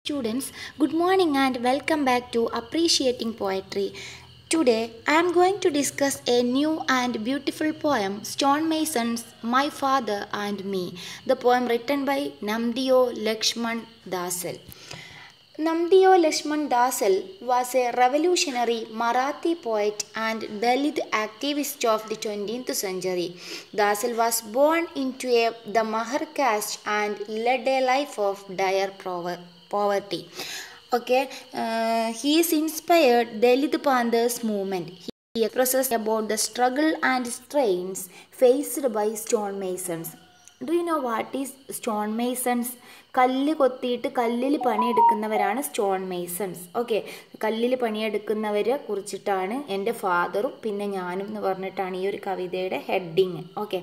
Students, good morning and welcome back to Appreciating Poetry. Today, I am going to discuss a new and beautiful poem, Stonemasons, My Father and Me. The poem written by Namdeo Lakshman Dasal. Namdeo Lakshman Dasal was a revolutionary Marathi poet and Dalit activist of the 20th century. Dasal was born into the Mahar caste and led a life of dire poverty. Okay, he is inspired Dalit Panthers movement. He expresses about the struggle and strains faced by stonemasons. Do you know what is stonemasons? കല്ല് കൊത്തിയിട്ട് കല്ലിൽ പണിയെടുക്കുന്നവരാണ് stone masons. Okay, കല്ലിൽ പണിയെടുക്കുന്നവരെ കുറിച്ചിട്ടാണ് എൻ്റെ ഫാദറും പിന്നെ ഞാനും എന്ന് പറഞ്ഞിട്ടാണ് ഈ ഒരു കവിതയുടെ ഹെഡിങ്. ഓക്കെ,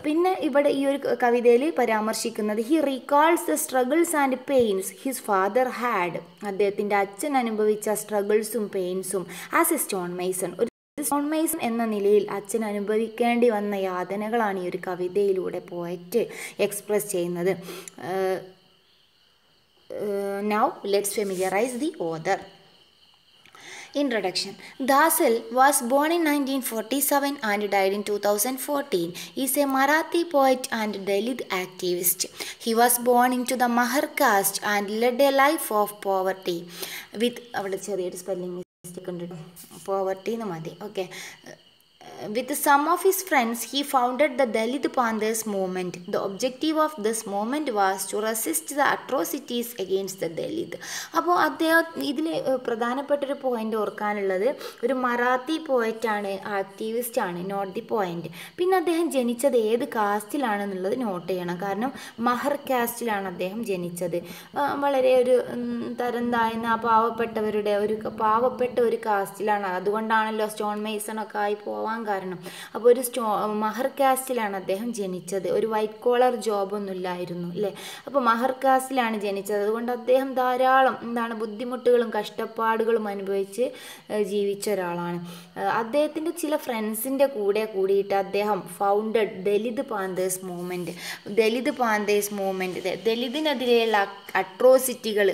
പിന്നെ ഇവിടെ ഈ ഒരു കവിതയിൽ പരാമർശിക്കുന്നത് he recalls the struggles and pains his father had. അദ്ദേഹത്തിൻ്റെ അച്ഛൻ അനുഭവിച്ച സ്ട്രഗിൾസും പെയിൻസും ആസ് എ സ്റ്റോൺ മേസൺ. ഒരു സ്റ്റോൺ മേസൺ എന്ന നിലയിൽ അച്ഛൻ അനുഭവിക്കേണ്ടി വന്ന യാതനകളാണ് ഈ ഒരു കവിതയിലൂടെ പോയറ്റ് എക്സ്പ്രസ് ചെയ്യുന്നത്. Now let's familiarize the author. Introduction. Dasal was born in 1947 and died in 2014. He is a Marathi poet and Dalit activist. He was born into the Mahar caste and led a life of poverty with spelling mistake. Poverty no madi. Okay. With some of his friends, he founded the Dalit Panthers movement. The objective of this movement was to resist the atrocities against the Dalit. അപ്പോൾ അദ്ദേഹം ഇതിൽ പ്രധാനപ്പെട്ടൊരു point ഓർക്കാനുള്ളത് ഒരു Marathi പോയറ്റാണ്, ആക്ടിവിസ്റ്റാണ്, not the point. പിന്നെ അദ്ദേഹം ജനിച്ചത് ഏത് കാസ്റ്റിലാണെന്നുള്ളത് not ചെയ്യണം. കാരണം മഹർ കാസ്റ്റിലാണ് അദ്ദേഹം ജനിച്ചത്. വളരെ ഒരു തരം താഴ്ന്ന പാവപ്പെട്ട ഒരു കാസ്റ്റിലാണ്. അതുകൊണ്ടാണല്ലോ സ്റ്റോൺ മേസൺ ഒക്കെ ആയി പോവാൻ കാരണം. അപ്പോൾ ഒരു മഹർ കാസ്റ്റിലാണ് അദ്ദേഹം ജനിച്ചത്. ഒരു വൈറ്റ് കോളർ ജോബൊന്നും ഇല്ലായിരുന്നു അല്ലേ. അപ്പോൾ മഹർ കാസ്റ്റിലാണ് ജനിച്ചത്. അതുകൊണ്ട് അദ്ദേഹം ധാരാളം ബുദ്ധിമുട്ടുകളും കഷ്ടപ്പാടുകളും അനുഭവിച്ച് ജീവിച്ച ഒരാളാണ്. അദ്ദേഹത്തിൻ്റെ ചില ഫ്രണ്ട്സിൻ്റെ കൂടിയിട്ട് അദ്ദേഹം ഫൗണ്ടഡ് ദലിത് പാന്തേഴ്സ് മൂവ്മെൻറ്റ്. ദലിതിനെതിരെയുള്ള അട്രോസിറ്റികൾ,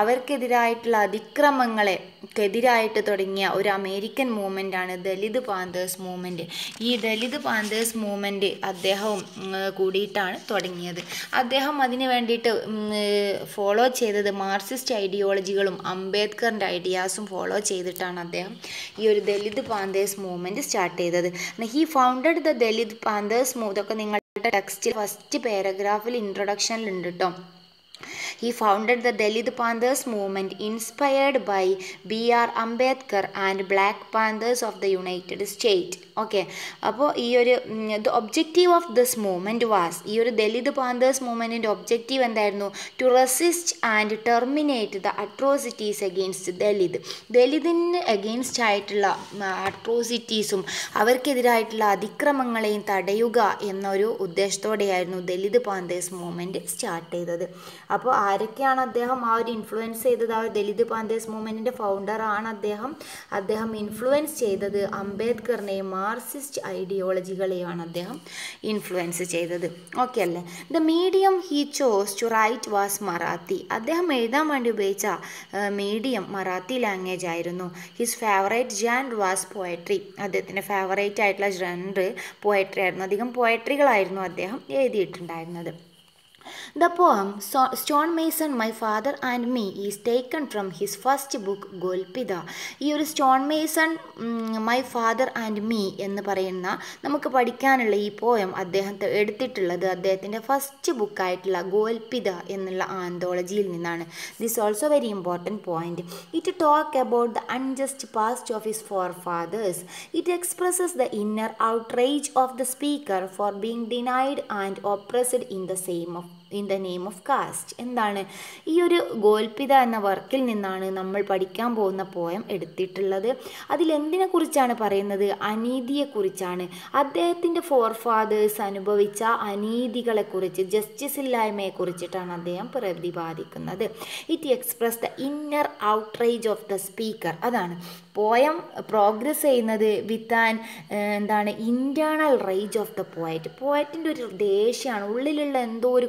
അവർക്കെതിരായിട്ടുള്ള അതിക്രമങ്ങളെതിരായിട്ട് തുടങ്ങിയ ഒരു അമേരിക്കൻ മൂവ്മെൻ്റാണ് ദലിത് പാന്തേഴ്സ് മൂവ്മെൻറ്റ്. ഈ ദലിത് പാന്തേഴ്സ് മൂവ്മെൻറ്റ് അദ്ദേഹവും കൂടിയിട്ടാണ് തുടങ്ങിയത്. അദ്ദേഹം അതിന് വേണ്ടിയിട്ട് ഫോളോ ചെയ്തത് മാർക്സിസ്റ്റ് ഐഡിയോളജികളും അംബേദ്കറിൻ്റെ ഐഡിയാസും ഫോളോ ചെയ്തിട്ടാണ് അദ്ദേഹം ഈ ഒരു ദലിത് പാന്തേഴ്സ് മൂവ്മെൻറ്റ് സ്റ്റാർട്ട് ചെയ്തത്. He founded the Dalit Panthers ഇതൊക്കെ നിങ്ങളുടെ ടെക്സ്റ്റിൽ ഫസ്റ്റ് പാരഗ്രാഫിൽ ഇൻട്രൊഡക്ഷനിലുണ്ട് കേട്ടോ. He founded the Dalit Panthers movement inspired by B.R. Ambedkar and Black Panthers of the United States. Okay, അപ്പോൾ ഈ ഒരു the objective of this movement was, ഈ ഒരു ദലിത് പാന്തേഴ്സ് മൂവ്മെൻറ്റിൻ്റെ ഒബ്ജക്റ്റീവ് എന്തായിരുന്നു? To resist and terminate the atrocities against Dalit. ദലിതിന് against ആയിട്ടുള്ള അട്രോസിറ്റീസും അവർക്കെതിരായിട്ടുള്ള അതിക്രമങ്ങളെയും തടയുക എന്നൊരു ഉദ്ദേശത്തോടെയായിരുന്നു ദലിത് പാന്തേഴ്സ് മൂവ്മെൻറ്റ് സ്റ്റാർട്ട് ചെയ്തത്. അപ്പോൾ ആരൊക്കെയാണ് അദ്ദേഹം ആ ഒരു ഇൻഫ്ലുവൻസ് ചെയ്തത്? ആ ഒരു ദലിത് പാന്തേഴ്സ് മൂവ്മെൻറ്റിൻ്റെ ഫൗണ്ടറാണ് അദ്ദേഹം ഇൻഫ്ലുവൻസ് ചെയ്തത് അംബേദ്കറിനെയും മാർക്സിസ്റ്റ് ഐഡിയോളജികളെയാണ് അദ്ദേഹം ഇൻഫ്ലുവൻസ് ചെയ്തത്. ഓക്കെ അല്ലേ? The medium he chose to write was Marathi. അദ്ദേഹം എഴുതാൻ വേണ്ടി ഉപയോഗിച്ച മീഡിയം മറാത്തി ലാംഗ്വേജ് ആയിരുന്നു. His favourite genre was poetry. അദ്ദേഹത്തിൻ്റെ ഫേവറേറ്റ് ആയിട്ടുള്ള ജാൻർ പോയട്രി ആയിരുന്നു. അധികം പോയട്രികളായിരുന്നു അദ്ദേഹം എഴുതിയിട്ടുണ്ടായിരുന്നത്. The poem Stonemason, My Father and Me is taken from his first book Golpitha. ഈ ഒരു സ്റ്റോൺമേസൺ മൈ ഫാദർ ആൻഡ് മീ എന്ന് പറയുന്ന നമുക്ക് പഠിക്കാനുള്ള ഈ പോയം അദ്ദേഹം എടുത്തിട്ടുള്ളത് അദ്ദേഹത്തിൻ്റെ ഫസ്റ്റ് ബുക്കായിട്ടുള്ള ഗോൽപിത എന്നുള്ള ആന്തോളജിയിൽ നിന്നാണ്. This also very important point. It talk about the unjust past of his forefathers. It expresses the inner outrage of the speaker for being denied and oppressed in the name of caste. എന്താണ് ഈ ഒരു ഗോൽപിത എന്ന വർക്കിൽ നിന്നാണ് നമ്മൾ പഠിക്കാൻ പോകുന്ന poem എടുത്തിട്ടുള്ളത്. അതിലെന്തിനെ കുറിച്ചാണ് പറയുന്നത്? അനീതിയെക്കുറിച്ചാണ്. അദ്ദേഹത്തിൻ്റെ ഫോർഫാദേഴ്സ് അനുഭവിച്ച അനീതികളെക്കുറിച്ച്, ജസ്റ്റിസ് ഇല്ലായ്മയെക്കുറിച്ചിട്ടാണ് അദ്ദേഹം പ്രതിപാദിക്കുന്നത്. It express the inner outrage of the speaker. അതാണ് പോയം പ്രോഗ്രസ് ചെയ്യുന്നത് വിത്ത് ഇൻറ്റേർണൽ റേജ് ഓഫ് ദ പോയറ്റിൻ്റെ ഒരു ദേഷ്യമാണ്, ഉള്ളിലുള്ള എന്തോ ഒരു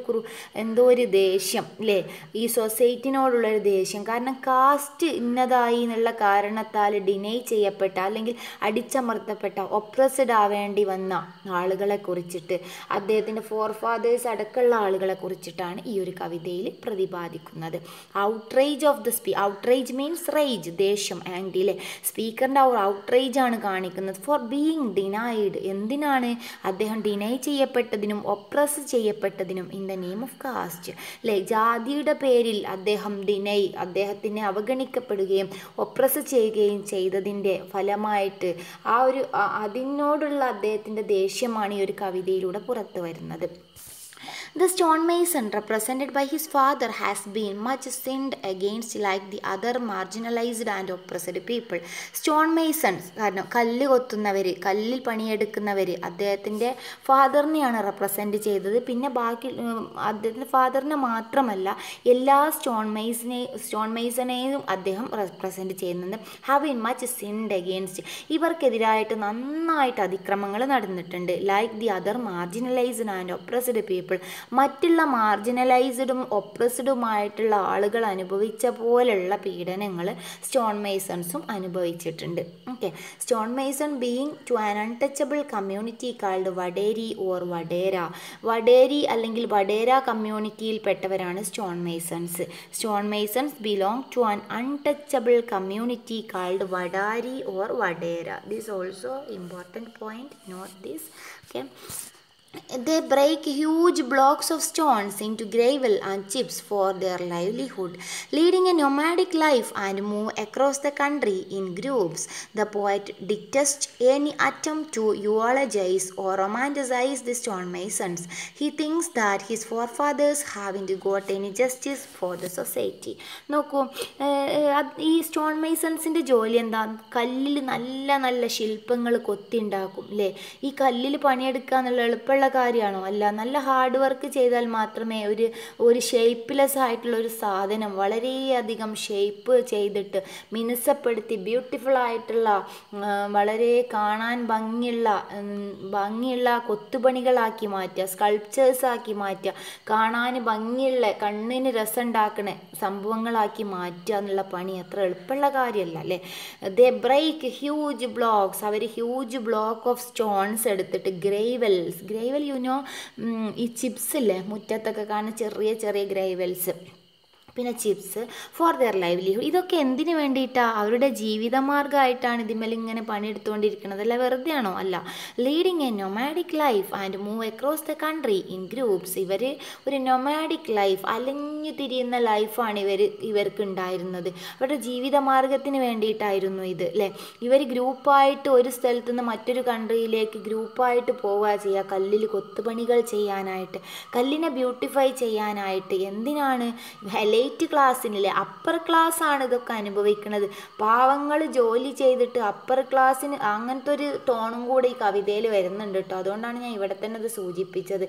എന്തോ ഒരു ദേഷ്യം അല്ലേ, ഈ സൊസൈറ്റിനോടുള്ളൊരു ദേഷ്യം. കാരണം കാസ്റ്റ് ഇന്നതായി എന്നുള്ള കാരണത്താൽ ഡിനൈ ചെയ്യപ്പെട്ട അല്ലെങ്കിൽ അടിച്ചമർത്തപ്പെട്ട ഒപ്രസ്ഡ് ആവേണ്ടി വന്ന ആളുകളെ കുറിച്ചിട്ട്, അദ്ദേഹത്തിൻ്റെ ഫോർഫാദേഴ്സ് അടക്കമുള്ള ആളുകളെ കുറിച്ചിട്ടാണ് ഈ ഒരു കവിതയിൽ പ്രതിപാദിക്കുന്നത്. Outrage of the outrage means rage, ദേഷ്യം, ആംഗ്രി അല്ലേ. സ്പീക്കറിൻ്റെ ഔട്ട്റേജ് ആണ് കാണിക്കുന്നത്. ഫോർ ബീയിങ് ഡിനൈഡ്, എന്തിനാണ് അദ്ദേഹം ഡിനൈ ചെയ്യപ്പെട്ടതിനും ഒപ്രസ് ചെയ്യപ്പെട്ടതിനും, in the name of caste അല്ലേ. ജാതിയുടെ പേരിൽ അദ്ദേഹത്തിനെ അവഗണിക്കപ്പെടുകയും ഒപ്രസ് ചെയ്യുകയും ചെയ്തതിൻ്റെ ഫലമായിട്ട് അതിനോടുള്ള അദ്ദേഹത്തിൻ്റെ ദേഷ്യമാണ് ഈ ഒരു കവിതയിലൂടെ പുറത്തു വരുന്നത്. The stonemason, represented by his father, has been much sinned against like the other marginalized and oppressed people. Stonemasons, കാരണം കല്ല് കൊത്തുന്നവർ, കല്ലിൽ പണിയെടുക്കുന്നവർ, അദ്ദേഹത്തിൻ്റെ ഫാദറിനെയാണ് റെപ്രസെൻറ്റ് ചെയ്തത്. പിന്നെ ബാക്കി അദ്ദേഹത്തിൻ്റെ ഫാദറിനെ മാത്രമല്ല എല്ലാ സ്റ്റോൺമേസനെയും അദ്ദേഹം റെപ്രസെൻറ്റ് ചെയ്യുന്നുണ്ട്. Have been much sinned against, ഇവർക്കെതിരായിട്ട് നന്നായിട്ട് അതിക്രമങ്ങൾ നടന്നിട്ടുണ്ട്. Like the other marginalised and oppressed people, മറ്റുള്ള മാർജിനലൈസ്ഡും ഒപ്രസ്ഡുമായിട്ടുള്ള ആളുകൾ അനുഭവിച്ച പോലുള്ള പീഡനങ്ങൾ സ്റ്റോൺമേസൺസും അനുഭവിച്ചിട്ടുണ്ട്. Okay. Stonemason being to an untouchable community called Vaderi or Vadera, Vaderi അല്ലെങ്കിൽ വഡേര കമ്മ്യൂണിറ്റിയിൽപ്പെട്ടവരാണ് stonemasons. Stonemasons belong to an untouchable community called Vadari or Vadera. This also important point, note this. Okay. They break huge blocks of stones into gravel and chips for their livelihood, leading a nomadic life and move across the country in groups. The poet detests any attempt to eulogize or romanticize the stonemasons. He thinks that his forefathers haven't got any justice for the society. നോക്കൂ, ഈ സ്റ്റോൺമേസൺസിൻ്റെ ജോലി എന്താ? കല്ലിൽ നല്ല നല്ല ശില്പങ്ങൾ കൊത്തിണ്ടാക്കും അല്ലേ. ഈ കല്ലിൽ പണിയെടുക്കുക എന്നുള്ള എളുപ്പമുള്ള കാര്യമാണോ? അല്ല. നല്ല ഹാർഡ് വർക്ക് ചെയ്താൽ മാത്രമേ ഒരു ഷേപ്പ്ലെസ് ആയിട്ടുള്ള ഒരു സാധനം വളരെയധികം ഷേപ്പ് ചെയ്തിട്ട് മിനുസപ്പെടുത്തി ബ്യൂട്ടിഫുൾ ആയിട്ടുള്ള വളരെ കാണാൻ ഭംഗിയുള്ള കൊത്തുപണികളാക്കി മാറ്റുക, സ്കൾപ്ചേഴ്സ് ആക്കി മാറ്റുക, കാണാൻ ഭംഗിയുള്ള കണ്ണിന് രസം ഉണ്ടാക്കുന്ന സംഭവങ്ങളാക്കി മാറ്റുക എന്നുള്ള പണി അത്ര എളുപ്പമുള്ള കാര്യമല്ല അല്ലേ. ദേ ബ്രേക്ക് ഹ്യൂജ് ബ്ലോക്സ്, അവർ ഹ്യൂജ് ബ്ലോക്ക് ഓഫ് സ്റ്റോൺസ് എടുത്തിട്ട് ഗ്രേവൽ യുനോ ഈ ചിപ്സ് ഇല്ലേ, മുറ്റത്തൊക്കെ കാണുന്ന ചെറിയ ചെറിയ ഗ്രേവൽസ്, പിന്നെ ചിപ്സ് ഫോർ ദെയർ ലൈവ്ലിഹുഡ്. ഇതൊക്കെ എന്തിനു വേണ്ടിയിട്ടാണ്? അവരുടെ ജീവിതമാർഗ്ഗമായിട്ടാണ് ഇതിന്മേൽ ഇങ്ങനെ പണിയെടുത്തുകൊണ്ടിരിക്കുന്നത്. അല്ല വെറുതെ ആണോ? അല്ല. Leading A nomadic life and move across the country in groups. ഇവർ ഒരു നൊമാഡിക് ലൈഫ്, അലഞ്ഞു തിരിയുന്ന ലൈഫാണ് ഇവർക്ക് ഉണ്ടായിരുന്നത്. അവരുടെ ജീവിതമാർഗ്ഗത്തിന് വേണ്ടിയിട്ടായിരുന്നു ഇത് അല്ലേ. ഇവർ ഗ്രൂപ്പായിട്ട് ഒരു സ്ഥലത്ത് നിന്ന് മറ്റൊരു കൺട്രിയിലേക്ക് ഗ്രൂപ്പായിട്ട് പോവുക ചെയ്യുക, കല്ലിൽ കൊത്തുപണികൾ ചെയ്യാനായിട്ട്, കല്ലിനെ ബ്യൂട്ടിഫൈ ചെയ്യാനായിട്ട്. എന്തിനാണ്? എലൈറ്റ് ക്ലാസ്സിനില്ലേ, അപ്പർ ക്ലാസ് ആണ് ഇതൊക്കെ അനുഭവിക്കുന്നത്. പാവങ്ങൾ ജോലി ചെയ്തിട്ട് അപ്പർ ക്ലാസ്സിന് അങ്ങനത്തെ ഒരു ടോണും കൂടെ ഈ കവിതയിൽ വരുന്നുണ്ട് കേട്ടോ. അതുകൊണ്ടാണ് ഞാൻ ഇവിടെ തന്നെ അത് സൂചിപ്പിച്ചത്.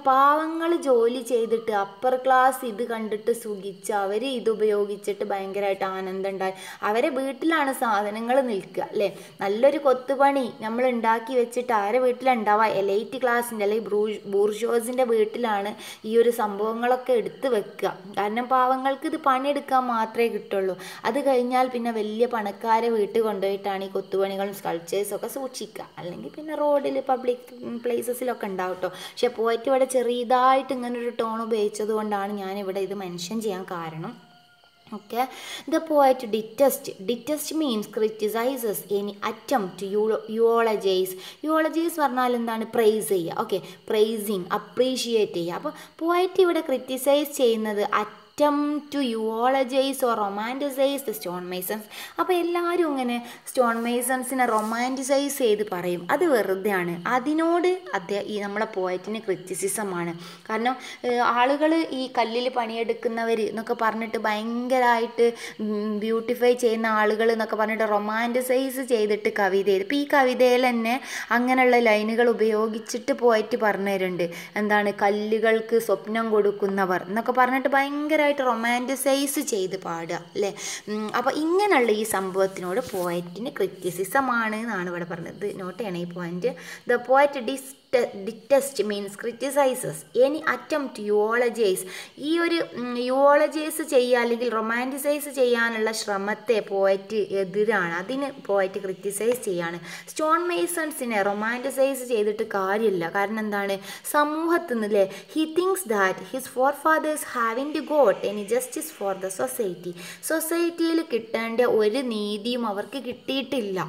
പാവങ്ങൾ ജോലി ചെയ്തിട്ട് അപ്പർ ക്ലാസ് ഇത് കണ്ടിട്ട് സുഖിച്ച് അവർ ഇത് ഉപയോഗിച്ചിട്ട് ഭയങ്കരമായിട്ട് ആനന്ദം ഉണ്ടായി. അവരെ വീട്ടിലാണ് സാധനങ്ങൾ നിൽക്കുക അല്ലേ. നല്ലൊരു കൊത്തുപണി നമ്മൾ ഉണ്ടാക്കി വെച്ചിട്ട് ആരെ വീട്ടിലുണ്ടാവുക? എലൈറ്റ് ക്ലാസ്സിൻ്റെ അല്ലെങ്കിൽ ബൂർഷോസിൻ്റെ വീട്ടിലാണ് ഈ ഒരു സംഭവങ്ങളൊക്കെ എടുത്ത് വെക്കുക. കാരണം പാവങ്ങൾക്ക് ഇത് പണിയെടുക്കാൻ മാത്രമേ കിട്ടുള്ളൂ. അത് കഴിഞ്ഞാൽ പിന്നെ വലിയ പണക്കാരെ വീട്ടിൽ കൊണ്ടുപോയിട്ടാണ് ഈ കൊത്തുപണികളും സ്കൾപ്ചേഴ്സും ഒക്കെ സൂക്ഷിക്കുക. അല്ലെങ്കിൽ പിന്നെ റോഡിൽ പബ്ലിക് പ്ലേസസിലൊക്കെ ഉണ്ടാവും കേട്ടോ. പക്ഷെ പോയിട്ട് ഇവിടെ ചെറിയതായിട്ട് ഇങ്ങനൊരു ടോൺ ഉപയോഗിച്ചത് കൊണ്ടാണ് ഞാനിവിടെ ഇത് മെൻഷൻ ചെയ്യാൻ കാരണം. Okay, the poet detest means criticizes any attempt to eulogize. Eulogize പറഞ്ഞാൽ എന്താണ്? പ്രൈസ് ചെയ്യുക. ഓക്കെ, പ്രൈസിങ്, അപ്രീഷിയേറ്റ് ചെയ്യുക. അപ്പോൾ പോയറ്റ് ഇവിടെ ക്രിറ്റിസൈസ് ചെയ്യുന്നത് to eulogize or romanticize the stonemasons. അപ്പോൾ എല്ലാവരും ഇങ്ങനെ സ്റ്റോൺമേസൺസിനെ റൊമാൻറ്റിസൈസ് ചെയ്ത് പറയും. അത് വെറുതെയാണ്. അതിനോട് ഈ നമ്മളെ പോയറ്റിന് ക്രിറ്റിസിസമാണ്. കാരണം ആളുകൾ ഈ കല്ലിൽ പണിയെടുക്കുന്നവർ എന്നൊക്കെ പറഞ്ഞിട്ട് ഭയങ്കരമായിട്ട് ബ്യൂട്ടിഫൈ ചെയ്യുന്ന ആളുകൾ എന്നൊക്കെ പറഞ്ഞിട്ട് റൊമാൻറ്റിസൈസ് ചെയ്തിട്ട് കവിത ചെയ്ത്, ഇപ്പോൾ ഈ കവിതയിൽ തന്നെ അങ്ങനെയുള്ള ലൈനുകൾ ഉപയോഗിച്ചിട്ട് പോയറ്റ് പറഞ്ഞു തരുന്നുണ്ട്. എന്താണ്? കല്ലുകൾക്ക് സ്വപ്നം കൊടുക്കുന്നവർ എന്നൊക്കെ പറഞ്ഞിട്ട് ഭയങ്കര റൊമാൻറ്റിസൈസ് ചെയ്ത് പാടുക അല്ലേ. അപ്പോൾ ഇങ്ങനെയുള്ള ഈ സംഭവത്തിനോട് പോയറ്റിന് ക്രിറ്റിസിസമാണ് എന്നാണ് ഇവിടെ പറഞ്ഞത്. നോട്ട് ചെയ്യണം ഈ point. The poet detests means criticises any attempt eulogise, ഈ ഒരു യൂളജൈസ് ചെയ്യുക അല്ലെങ്കിൽ റൊമാൻറ്റിസൈസ് ചെയ്യാനുള്ള ശ്രമത്തെ പോയറ്റ് എതിരാണ്, അതിന് പോയറ്റ് ക്രിറ്റിസൈസ് ചെയ്യാണ്. സ്റ്റോൺ മേസൺസിനെ റൊമാൻറ്റിസൈസ് ചെയ്തിട്ട് കാര്യമില്ല. കാരണം എന്താണ്, സമൂഹത്തിൽ നിന്നല്ലേ he thinks that his forefathers haven't got any justice for the society, സൊസൈറ്റിയിൽ കിട്ടേണ്ട ഒരു നീതിയും അവർക്ക് കിട്ടിയിട്ടില്ല.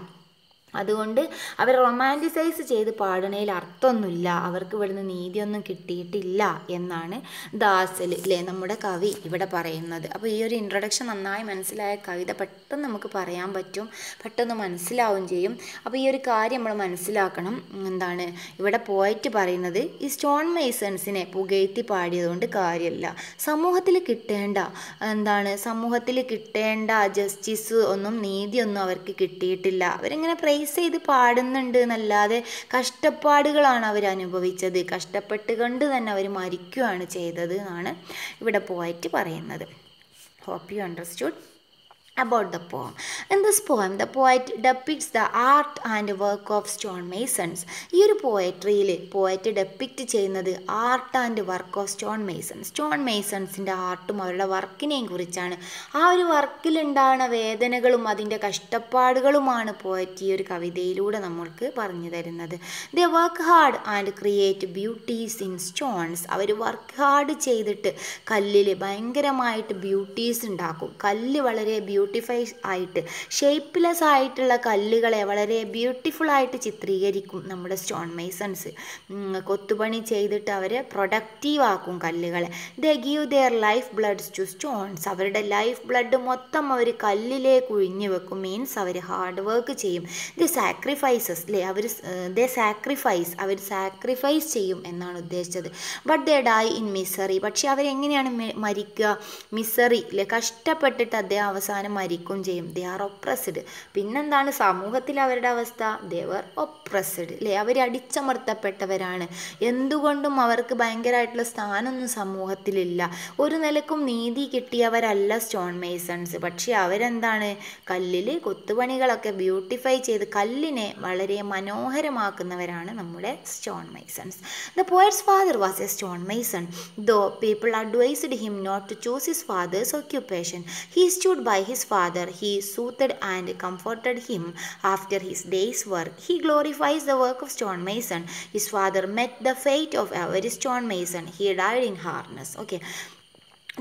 അതുകൊണ്ട് അവർ റൊമാൻറ്റിസൈസ് ചെയ്ത് പാടുന്നതിൽ അർത്ഥമൊന്നുമില്ല, അവർക്ക് ഇവിടുന്ന് നീതിയൊന്നും കിട്ടിയിട്ടില്ല എന്നാണ് ദാസൽ അല്ലേ നമ്മുടെ കവി ഇവിടെ പറയുന്നത്. അപ്പോൾ ഈ ഒരു ഇൻട്രൊഡക്ഷൻ നന്നായി മനസ്സിലായ കവിത പെട്ടെന്ന് നമുക്ക് പറയാൻ പറ്റും, പെട്ടെന്ന് മനസ്സിലാവുകയും ചെയ്യും. അപ്പോൾ ഈ ഒരു കാര്യം നമ്മൾ മനസ്സിലാക്കണം. എന്താണ് ഇവിടെ പോയിട്ട് പറയുന്നത്, ഈ സ്റ്റോൺ മേസൺസിനെ പുകഴ്ത്തി പാടിയതുകൊണ്ട് കാര്യമില്ല, സമൂഹത്തിൽ കിട്ടേണ്ട സമൂഹത്തിൽ കിട്ടേണ്ട ജസ്റ്റിസ് ഒന്നും നീതിയൊന്നും അവർക്ക് കിട്ടിയിട്ടില്ല. അവരിങ്ങനെ ചെയ്ത് പാടുന്നുണ്ട് എന്നല്ലാതെ കഷ്ടപ്പാടുകളാണ് അവർ അനുഭവിച്ചത്, കഷ്ടപ്പെട്ടുകൊണ്ട് തന്നെ അവർ മരിക്കുകയാണ് ചെയ്തത് എന്നാണ് ഇവിടെ പോയിട്ട് പറയുന്നത്. Hope you understood about the poem. In this poem, the poet depicts the art and work of stonemasons. ഈ ഒരു പോയട്രിയിൽ പോയറ്റ് ഡെപ്പിക്റ്റ് ചെയ്യുന്നത് art and work of stone masons, stone മേസൺസിൻ്റെ ആർട്ടും അവരുടെ വർക്കിനെയും കുറിച്ചാണ്. ആ ഒരു വർക്കിലുണ്ടാകുന്ന വേദനകളും അതിൻ്റെ കഷ്ടപ്പാടുകളുമാണ് പോയറ്റ് ഈ ഒരു കവിതയിലൂടെ നമ്മൾക്ക് പറഞ്ഞു തരുന്നത്. They work hard and create beauties in stones. അവർ വർക്ക് ഹാർഡ് ചെയ്തിട്ട് കല്ലിൽ ഭയങ്കരമായിട്ട് ബ്യൂട്ടീസ് ഉണ്ടാക്കും. കല്ല് വളരെ ബ്യൂട്ടിഫൈ ആയിട്ട് ഷേപ്പ്ലെസ് ആയിട്ടുള്ള കല്ലുകളെ വളരെ ബ്യൂട്ടിഫുൾ ആയിട്ട് ചിത്രീകരിക്കും നമ്മുടെ സ്റ്റോൺ മേസൺസ്. കൊത്തുപണി ചെയ്തിട്ട് അവരെ പ്രൊഡക്റ്റീവ് ആക്കും കല്ലുകളെ. They give their life bloods to stones. അവരുടെ ലൈഫ് ബ്ലഡ് മൊത്തം അവർ കല്ലിലേക്ക് ഒഴിഞ്ഞു വെക്കും, മീൻസ് അവർ ഹാർഡ് വർക്ക് ചെയ്യും. ദേ സാക്രിഫൈസസ് അല്ലേ, അവർ സാക്രിഫൈസ് ചെയ്യും എന്നാണ് ഉദ്ദേശിച്ചത്. But they dye in misery. പക്ഷെ അവരെങ്ങനെയാണ് മരിക്കുക? മിസറി അല്ലേ, കഷ്ടപ്പെട്ടിട്ട് അദ്ദേഹം അവസാനം മരിക്കും ചെയ്യും. They are oppressed. പിന്നെന്താണ് സമൂഹത്തിൽ അവരുടെ അവസ്ഥ? ദേ വർ ഒപ്രസ്ഡ് അല്ലേ, അവർ അടിച്ചമർത്തപ്പെട്ടവരാണ്. എന്തുകൊണ്ടും അവർക്ക് ഭയങ്കരമായിട്ടുള്ള സ്ഥാനമൊന്നും സമൂഹത്തിലില്ല. ഒരു നിലക്കും നീതി കിട്ടിയവരല്ല സ്റ്റോൺ മേസൺസ്. പക്ഷേ അവരെന്താണ്, കല്ലിൽ കൊത്തുപണികളൊക്കെ ബ്യൂട്ടിഫൈ ചെയ്ത് കല്ലിനെ വളരെ മനോഹരമാക്കുന്നവരാണ് നമ്മുടെ stone masons. The poet's father was a stone Mason. Those people advised him not to choose his father's occupation. He stood by his father. He soothed and comforted him after his day's work. He glorifies the work of stonemason. His father met the fate of every stonemason. He died in harness. Okay.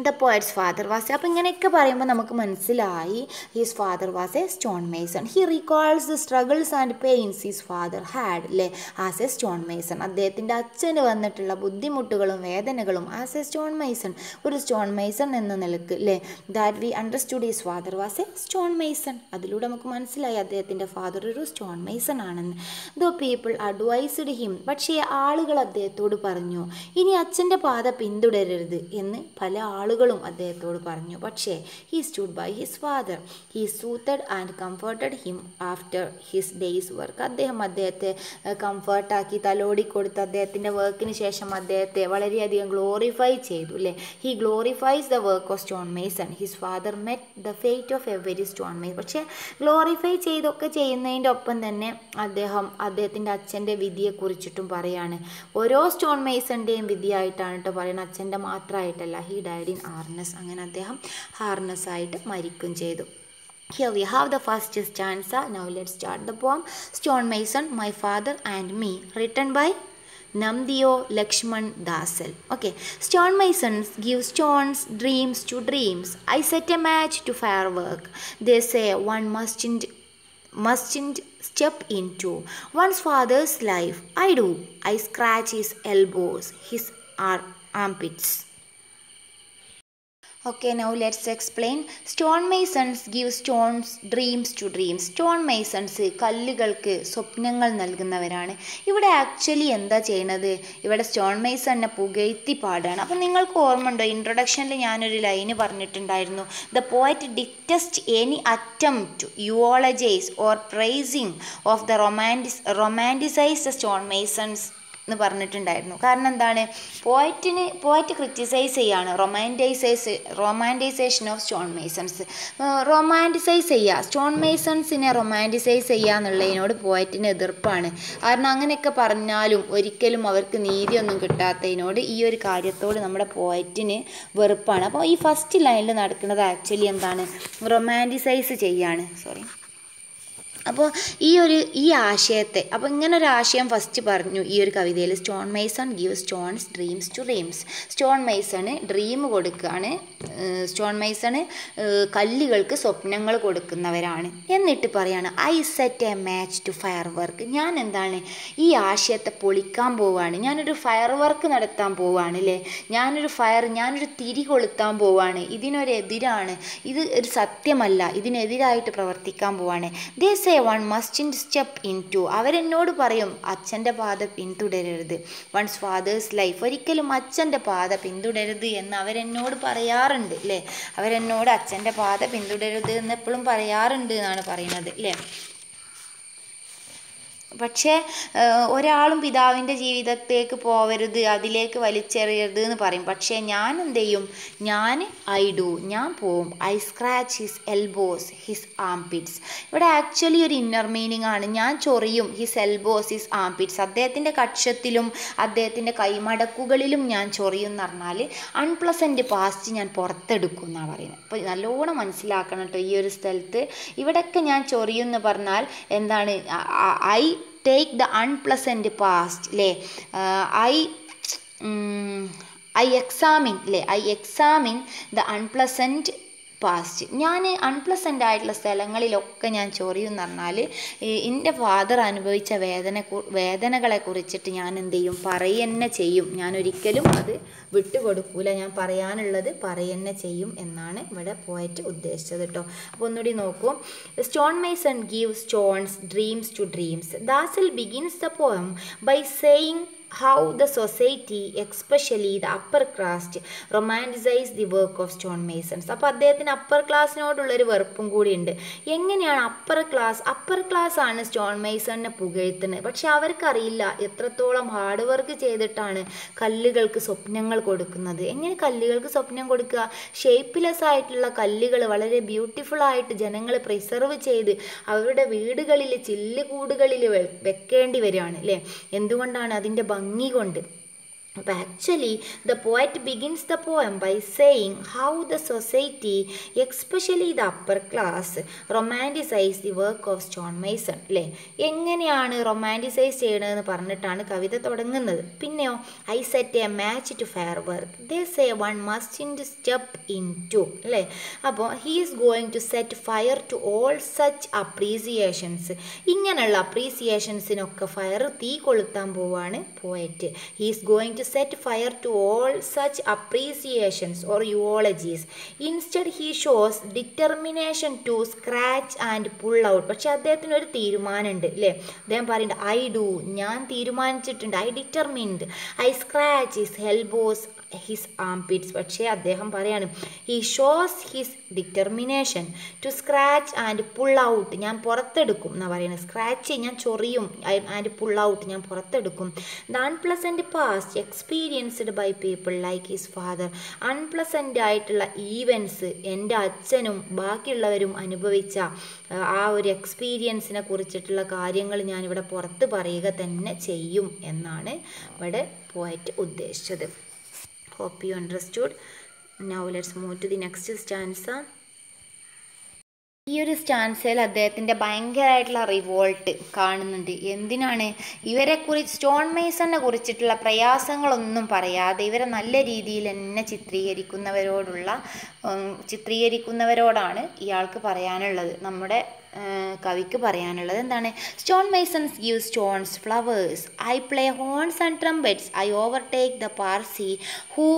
The poet's father was, അപ്പോൾ ഇങ്ങനെയൊക്കെ പറയുമ്പോൾ നമുക്ക് മനസ്സിലായി his father was a stone Mason. He recalls the struggles and pains his father had അല്ലേ as a stone Mason. അദ്ദേഹത്തിൻ്റെ അച്ഛന് വന്നിട്ടുള്ള ബുദ്ധിമുട്ടുകളും വേദനകളും ആസ് എ സ്റ്റോൺ മേസൺ, ഒരു സ്റ്റോൺ മേസൺ എന്ന നിലക്ക് അല്ലേ. That we understood his father was a stone Mason. അതിലൂടെ നമുക്ക് മനസ്സിലായി അദ്ദേഹത്തിൻ്റെ ഫാദർ ഒരു സ്റ്റോൺ മേസൺ ആണെന്ന്. ദോ പീപ്പിൾ അഡ്വൈസ്ഡ് ഹിം, പക്ഷേ ആളുകൾ അദ്ദേഹത്തോട് പറഞ്ഞു ഇനി അച്ഛൻ്റെ പാത പിന്തുടരരുത് എന്ന് പല ആളുകളും അദ്ദേഹത്തോട് പറഞ്ഞു. പക്ഷേ he stood by his father. He soothed and comforted him after his day's work. അദ്ദേഹത്തെ കംഫർട്ടാക്കി തലോടി കൊടുത്ത് അദ്ദേഹത്തിൻ്റെ വർക്കിന് ശേഷം അദ്ദേഹത്തെ വളരെയധികം ഗ്ലോറിഫൈ ചെയ്തു അല്ലേ. He glorifies the work of stone Mason. His father met the fate of every stone Mason. പക്ഷേ ഗ്ലോറിഫൈ ചെയ്തൊക്കെ ചെയ്യുന്നതിൻ്റെ ഒപ്പം തന്നെ അദ്ദേഹത്തിൻ്റെ അച്ഛൻ്റെ വിധിയെക്കുറിച്ചിട്ടും പറയാണ്. ഓരോ സ്റ്റോൺ മേസൻ്റെയും വിധിയായിട്ടാണ് കേട്ടോ പറയുന്നത്, അച്ഛൻ്റെ മാത്രമായിട്ടല്ല. He died in harness. അങ്ങനെ അദ്ദേഹം ഹാർനസ് ആയിട്ട് മരിക്കുകയും ചെയ്തു. Here we have the first stanza. Now let's start the poem. Stonemason, my father and me, written by Namdiyo Lakshman Dasal. Okay. Stonemasons give stones dreams to dreams. I set a match to firework. They say one mustn't step into one's father's life. I do. I scratch his elbows, his armpits. Okay, now let's explain. Stonemasons give stones dreams to dreams. Stonemasons കല്ലുകൾക്ക് സ്വപ്നങ്ങൾ നൽകുന്നവരാണ്. ഇവിടെ actually എന്താ ചെയ്യുന്നത്? ഇവിടെ സ്റ്റോൺമേസണിനെ പുകഴ്ത്തി പാടാണ്. അപ്പം നിങ്ങൾക്ക് ഓർമ്മ ഉണ്ടോ, ഇൻട്രൊഡക്ഷനിൽ ഞാനൊരു ലൈന് പറഞ്ഞിട്ടുണ്ടായിരുന്നു, the poet detests any attempt eulogise or praising of the romanticise stonemasons എന്ന് പറഞ്ഞിട്ടുണ്ടായിരുന്നു. കാരണം എന്താണ്, പോയറ്റ് ക്രിറ്റിസൈസ് ചെയ്യാണ് romanticisation of stone masons. Romanticise ചെയ്യുക, സ്റ്റോൺ മേസൺസിനെ റൊമാൻറ്റിസൈസ് ചെയ്യുക എന്നുള്ളതിനോട് പോയറ്റിന് എതിർപ്പാണ്. കാരണം അങ്ങനെയൊക്കെ പറഞ്ഞാലും ഒരിക്കലും അവർക്ക് നീതിയൊന്നും കിട്ടാത്തതിനോട് ഈ ഒരു കാര്യത്തോട് നമ്മുടെ പോയറ്റിന് വെറുപ്പാണ്. അപ്പോൾ ഈ ഫസ്റ്റ് ലൈനിൽ നടക്കുന്നത് ആക്ച്വലി എന്താണ്, റൊമാൻറ്റിസൈസ് ചെയ്യാണ്. അപ്പോൾ ഈ ആശയത്തെ, അപ്പോൾ ഇങ്ങനൊരു ആശയം ഫസ്റ്റ് പറഞ്ഞു ഈ ഒരു കവിതയിൽ. Stone mason give stones dreams to dreams. Stone mason dream കൊടുക്കുകയാണ്, സ്റ്റോൺ മേസണ് കല്ലുകൾക്ക് സ്വപ്നങ്ങൾ കൊടുക്കുന്നവരാണ്. എന്നിട്ട് പറയാണ് I set a match to fire work. ഞാൻ എന്താണ് ഈ ആശയത്തെ പൊളിക്കാൻ പോവുകയാണ്, ഞാനൊരു ഫയർ വർക്ക് നടത്താൻ പോവുകയാണ് അല്ലേ, ഞാനൊരു തിരി കൊളുത്താൻ പോവുകയാണ്, ഇതിനൊരെതിരാണ്, ഇത് ഒരു സത്യമല്ല, ഇതിനെതിരായിട്ട് പ്രവർത്തിക്കാൻ പോവുകയാണ്. They say one mustn't step in to. അവരെന്നോട് പറയും അച്ഛൻ്റെ പാത പിന്തുടരരുത്. വൺസ് ഫാദേഴ്സ് ലൈഫ്, ഒരിക്കലും അച്ഛൻ്റെ പാത പിന്തുടരരുത് എന്ന് അവരെന്നോട് പറയാറുണ്ട് അല്ലേ. അവരെന്നോട് അച്ഛൻ്റെ പാത പിന്തുടരരുത് എന്ന് എപ്പോഴും പറയാറുണ്ട് എന്നാണ് പറയുന്നത് അല്ലേ. പക്ഷേ ഒരാളും പിതാവിൻ്റെ ജീവിതത്തേക്ക് പോവരുത്, അതിലേക്ക് വലിച്ചെറിയരുത് എന്ന് പറയും. പക്ഷേ ഞാൻ എന്ത് ചെയ്യും, ഞാൻ പോവും. I scratch his elbows his armpits. ഇവിടെ ആക്ച്വലി ഒരു ഇന്നർ മീനിങ് ആണ്. ഞാൻ ചൊറിയും ഹിസ് എൽബോസ് ഹിസ് ആംപിറ്റ്സ്, അദ്ദേഹത്തിൻ്റെ കക്ഷത്തിലും അദ്ദേഹത്തിൻ്റെ കൈമടക്കുകളിലും ഞാൻ ചൊറിയും എന്ന് പറഞ്ഞാൽ അൺപ്ലസൻറ്റ് പാസ്റ്റ് ഞാൻ പുറത്തെടുക്കും എന്നാണ് പറയുന്നത്. അപ്പോൾ നല്ലോണം മനസ്സിലാക്കണം കേട്ടോ ഈ ഒരു സ്ഥലത്ത്. ഇവിടെയൊക്കെ ഞാൻ ചൊറിയും എന്ന് പറഞ്ഞാൽ എന്താണ്, I take the unpleasant past അല്ലേ, I examine the unpleasant past. ഞാൻ അൺപ്ലസൻ്റ് ആയിട്ടുള്ള സ്ഥലങ്ങളിലൊക്കെ ഞാൻ ചൊറിയെന്ന് പറഞ്ഞാൽ എൻ്റെ ഫാദർ അനുഭവിച്ച വേദനകളെ കുറിച്ചിട്ട് ഞാൻ എന്ത് ചെയ്യും, പറയുന്നെ ചെയ്യും. ഞാൻ ഒരിക്കലും അത് വിട്ടുകൊടുക്കൂല, ഞാൻ പറയാനുള്ളത് പറയുന്നെ ചെയ്യും എന്നാണ് ഇവിടെ പോയറ്റ് ഉദ്ദേശിച്ചത് കേട്ടോ. അപ്പോൾ ഒന്നുകൂടി നോക്കൂ. Stone mason give stones dreams to dreams. Thus he begins the poem by saying how the society, especially the upper caste, romanticize the work of stonemasons. അപ്പോൾ അദ്ദേഹത്തിന് അപ്പർ ക്ലാസ്സിനോടുള്ളൊരു വെറുപ്പും കൂടിയുണ്ട്. എങ്ങനെയാണ് അപ്പർ ക്ലാസ് ആണ് സ്റ്റോൺ മേസണിനെ പുകഴ്ത്തുന്നത്. പക്ഷെ അവർക്കറിയില്ല എത്രത്തോളം ഹാർഡ് വർക്ക് ചെയ്തിട്ടാണ് കല്ലുകൾക്ക് സ്വപ്നങ്ങൾ കൊടുക്കുന്നത്. എങ്ങനെ കല്ലുകൾക്ക് സ്വപ്നം കൊടുക്കുക, ഷേപ്പ്ലെസ് ആയിട്ടുള്ള കല്ലുകൾ വളരെ ബ്യൂട്ടിഫുൾ ആയിട്ട് ജനങ്ങൾ പ്രിസർവ് ചെയ്ത് അവരുടെ വീടുകളിൽ ചില്ലുകൂടുകളിൽ വെക്കേണ്ടി വരികയാണ് അല്ലേ. എന്തുകൊണ്ടാണ്, അതിൻ്റെ ഭംഗി കൊണ്ട്. അപ്പോൾ actually the poet begins the poem by saying how the society, especially the upper class, romanticise the work of stonemason അല്ലേ. എങ്ങനെയാണ് റൊമാൻറ്റിസൈസ് ചെയ്യണതെന്ന് പറഞ്ഞിട്ടാണ് കവിത തുടങ്ങുന്നത്. പിന്നെയോ I set a match to fire work. They say one must step in to അല്ലേ. അപ്പോൾ he is going to set fire to all such appreciations. ഇങ്ങനെയുള്ള അപ്രീസിയേഷൻസിനൊക്കെ തീ കൊളുത്താൻ പോവാണ് poet. He is going to set fire to all such appreciations or eulogies. Instead he shows determination to scratch and pull out. പക്ഷെ അദ്ദേഹത്തിന് ഒരു തീരുമാനമുണ്ട് അല്ലേ. അദ്ദേഹം പറയുന്നുണ്ട് ഐ ഡു, ഞാൻ തീരുമാനിച്ചിട്ടുണ്ട്, I determined. I scratch his elbows his armpits. പക്ഷേ അദ്ദേഹം പറയാണ് he shows his determination to scratch and pull out. ഞാൻ പുറത്തെടുക്കും എന്നാണ് പറയുന്നത്. സ്ക്രാച്ച് ഞാൻ ചൊറിയും, ആൻഡ് പുൾ ഔട്ട് ഞാൻ പുറത്തെടുക്കും. The unpleasant past experienced by people like his father. Unpleasant ആയിട്ടുള്ള ഈവൻസ് എൻ്റെ അച്ഛനും ബാക്കിയുള്ളവരും അനുഭവിച്ച ആ ഒരു എക്സ്പീരിയൻസിനെ കുറിച്ചിട്ടുള്ള കാര്യങ്ങൾ ഞാനിവിടെ പുറത്ത് പറയുക തന്നെ ചെയ്യും എന്നാണ് ഇവിടെ പോയറ്റ് ഉദ്ദേശിച്ചത്. Hope you understood. Now let's move to the next stanza. ഈ ഒരു സ്റ്റാൻസയിൽ അദ്ദേഹത്തിൻ്റെ ഭയങ്കരമായിട്ടുള്ള റിവോൾട്ട് കാണുന്നുണ്ട്. എന്തിനാണ്, ഇവരെക്കുറിച്ച് സ്റ്റോൺ മേസണിനെ കുറിച്ചിട്ടുള്ള പ്രയാസങ്ങളൊന്നും പറയാതെ ഇവരെ നല്ല രീതിയിൽ തന്നെ ചിത്രീകരിക്കുന്നവരോടാണ് ഇയാൾക്ക് പറയാനുള്ളത്, നമ്മുടെ കവിക്ക് പറയാനുള്ളത്. എന്താണ്, stonemasons give stones flowers, I play horns and trumpets, I overtake the Parsi who.